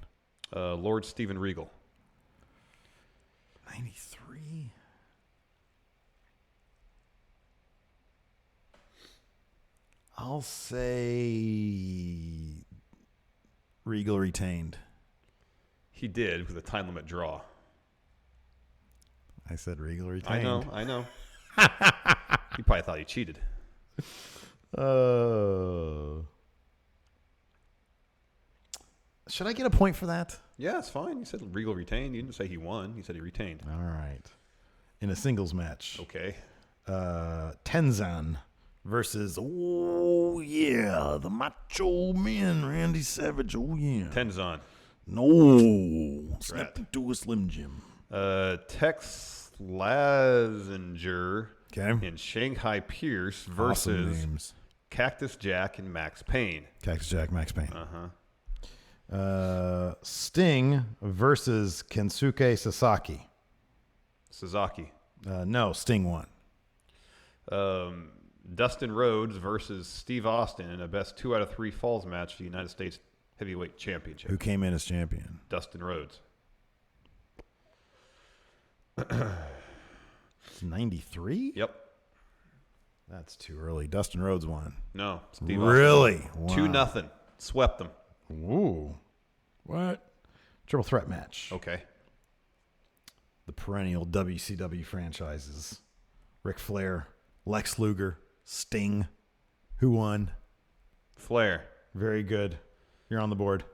Lord Steven Regal. 93. I'll say Regal retained. He did with a time limit draw. I said Regal retained. I know. You probably thought he cheated. Should I get a point for that? Yeah, it's fine. You said Regal retained. You didn't say he won. You said he retained. All right. In a singles match. Okay. Tenzan versus, oh, yeah, the Macho Man, Randy Savage. Oh, yeah. Tenzan. No. Snap into a Slim Jim. Tex Lazinger Okay. and Shanghai Pierce Awesome versus names. Cactus Jack and Max Payne. Cactus Jack, Max Payne. Uh-huh. Sting versus Kensuke Sasaki. Sasaki. No, Sting won. Dustin Rhodes versus Steve Austin in a best 2 out of 3 falls match for the United States Heavyweight Championship. Who came in as champion? Dustin Rhodes. It's 93? Yep. That's too early. Dustin Rhodes won. No. Steve Really? Austin. Wow. 2-0. Swept them. Ooh. What? Triple threat match. Okay. The perennial WCW franchises. Ric Flair, Lex Luger, Sting. Who won? Flair. Very good. You're on the board.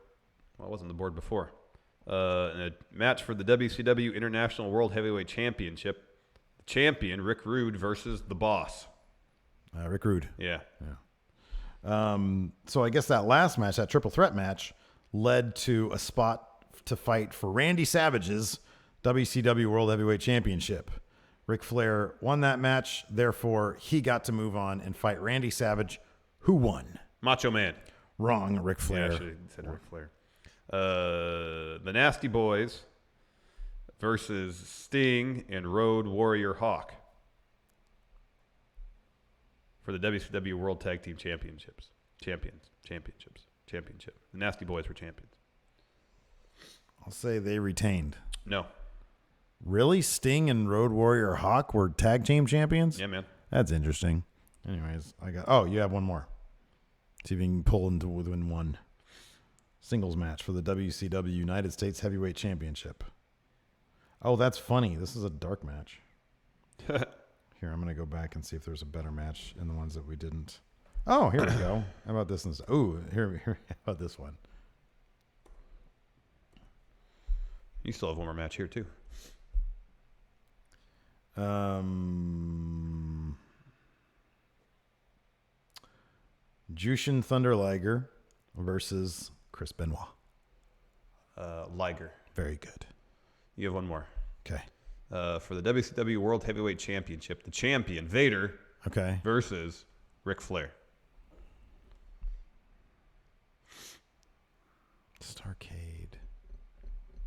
Well, I wasn't on the board before. In a match for the WCW International World Heavyweight Championship, the champion, Rick Rude, versus the boss. Rick Rude. Yeah. So I guess that last match, that triple threat match, led to a spot to fight for Randy Savage's WCW World Heavyweight Championship. Ric Flair won that match, therefore he got to move on and fight Randy Savage, who won. Macho Man. Wrong, Ric Flair. Yeah, I should have said Ric Flair. The Nasty Boys versus Sting and Road Warrior Hawk for the WCW World Tag Team Championship. The Nasty Boys were champions. I'll say they retained. No. Really? Sting and Road Warrior Hawk were tag team champions? Yeah, man. That's interesting. Anyways, oh, you have one more. See if you can pull into within one. Singles match for the WCW United States Heavyweight Championship. Oh, that's funny. This is a dark match. Here, I'm going to go back and see if there's a better match in the ones that we didn't. Oh, here we go. How about this one? Oh, here. How about this one? You still have one more match here, too. Jushin Thunder Liger versus Chris Benoit. Liger. Very good. You have one more. Okay. For the WCW World Heavyweight Championship, the champion, Vader, Okay. versus Ric Flair. Starrcade.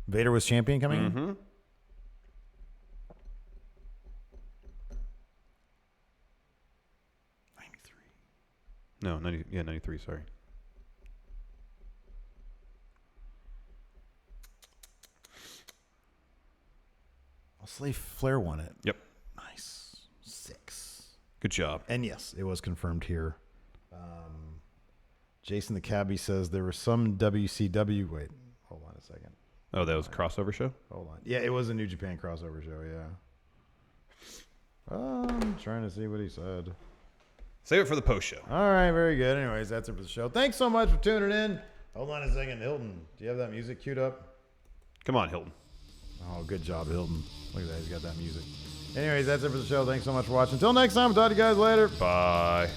Vader was champion coming in? Mm-hmm. 93. No, 93, sorry. I'll say Flair won it. Yep. Nice. 6. Good job. And yes, it was confirmed here. Jason the Cabbie says there was some WCW. Wait, hold on a second. Oh, that was a crossover show? Hold on. Yeah, it was a New Japan crossover show, yeah. I'm trying to see what he said. Save it for the post show. All right, very good. Anyways, that's it for the show. Thanks so much for tuning in. Hold on a second. Hilton, do you have that music queued up? Come on, Hilton. Oh, good job, Hilton. Look at that. He's got that music. Anyways, that's it for the show. Thanks so much for watching. Until next time, we'll talk to you guys later. Bye.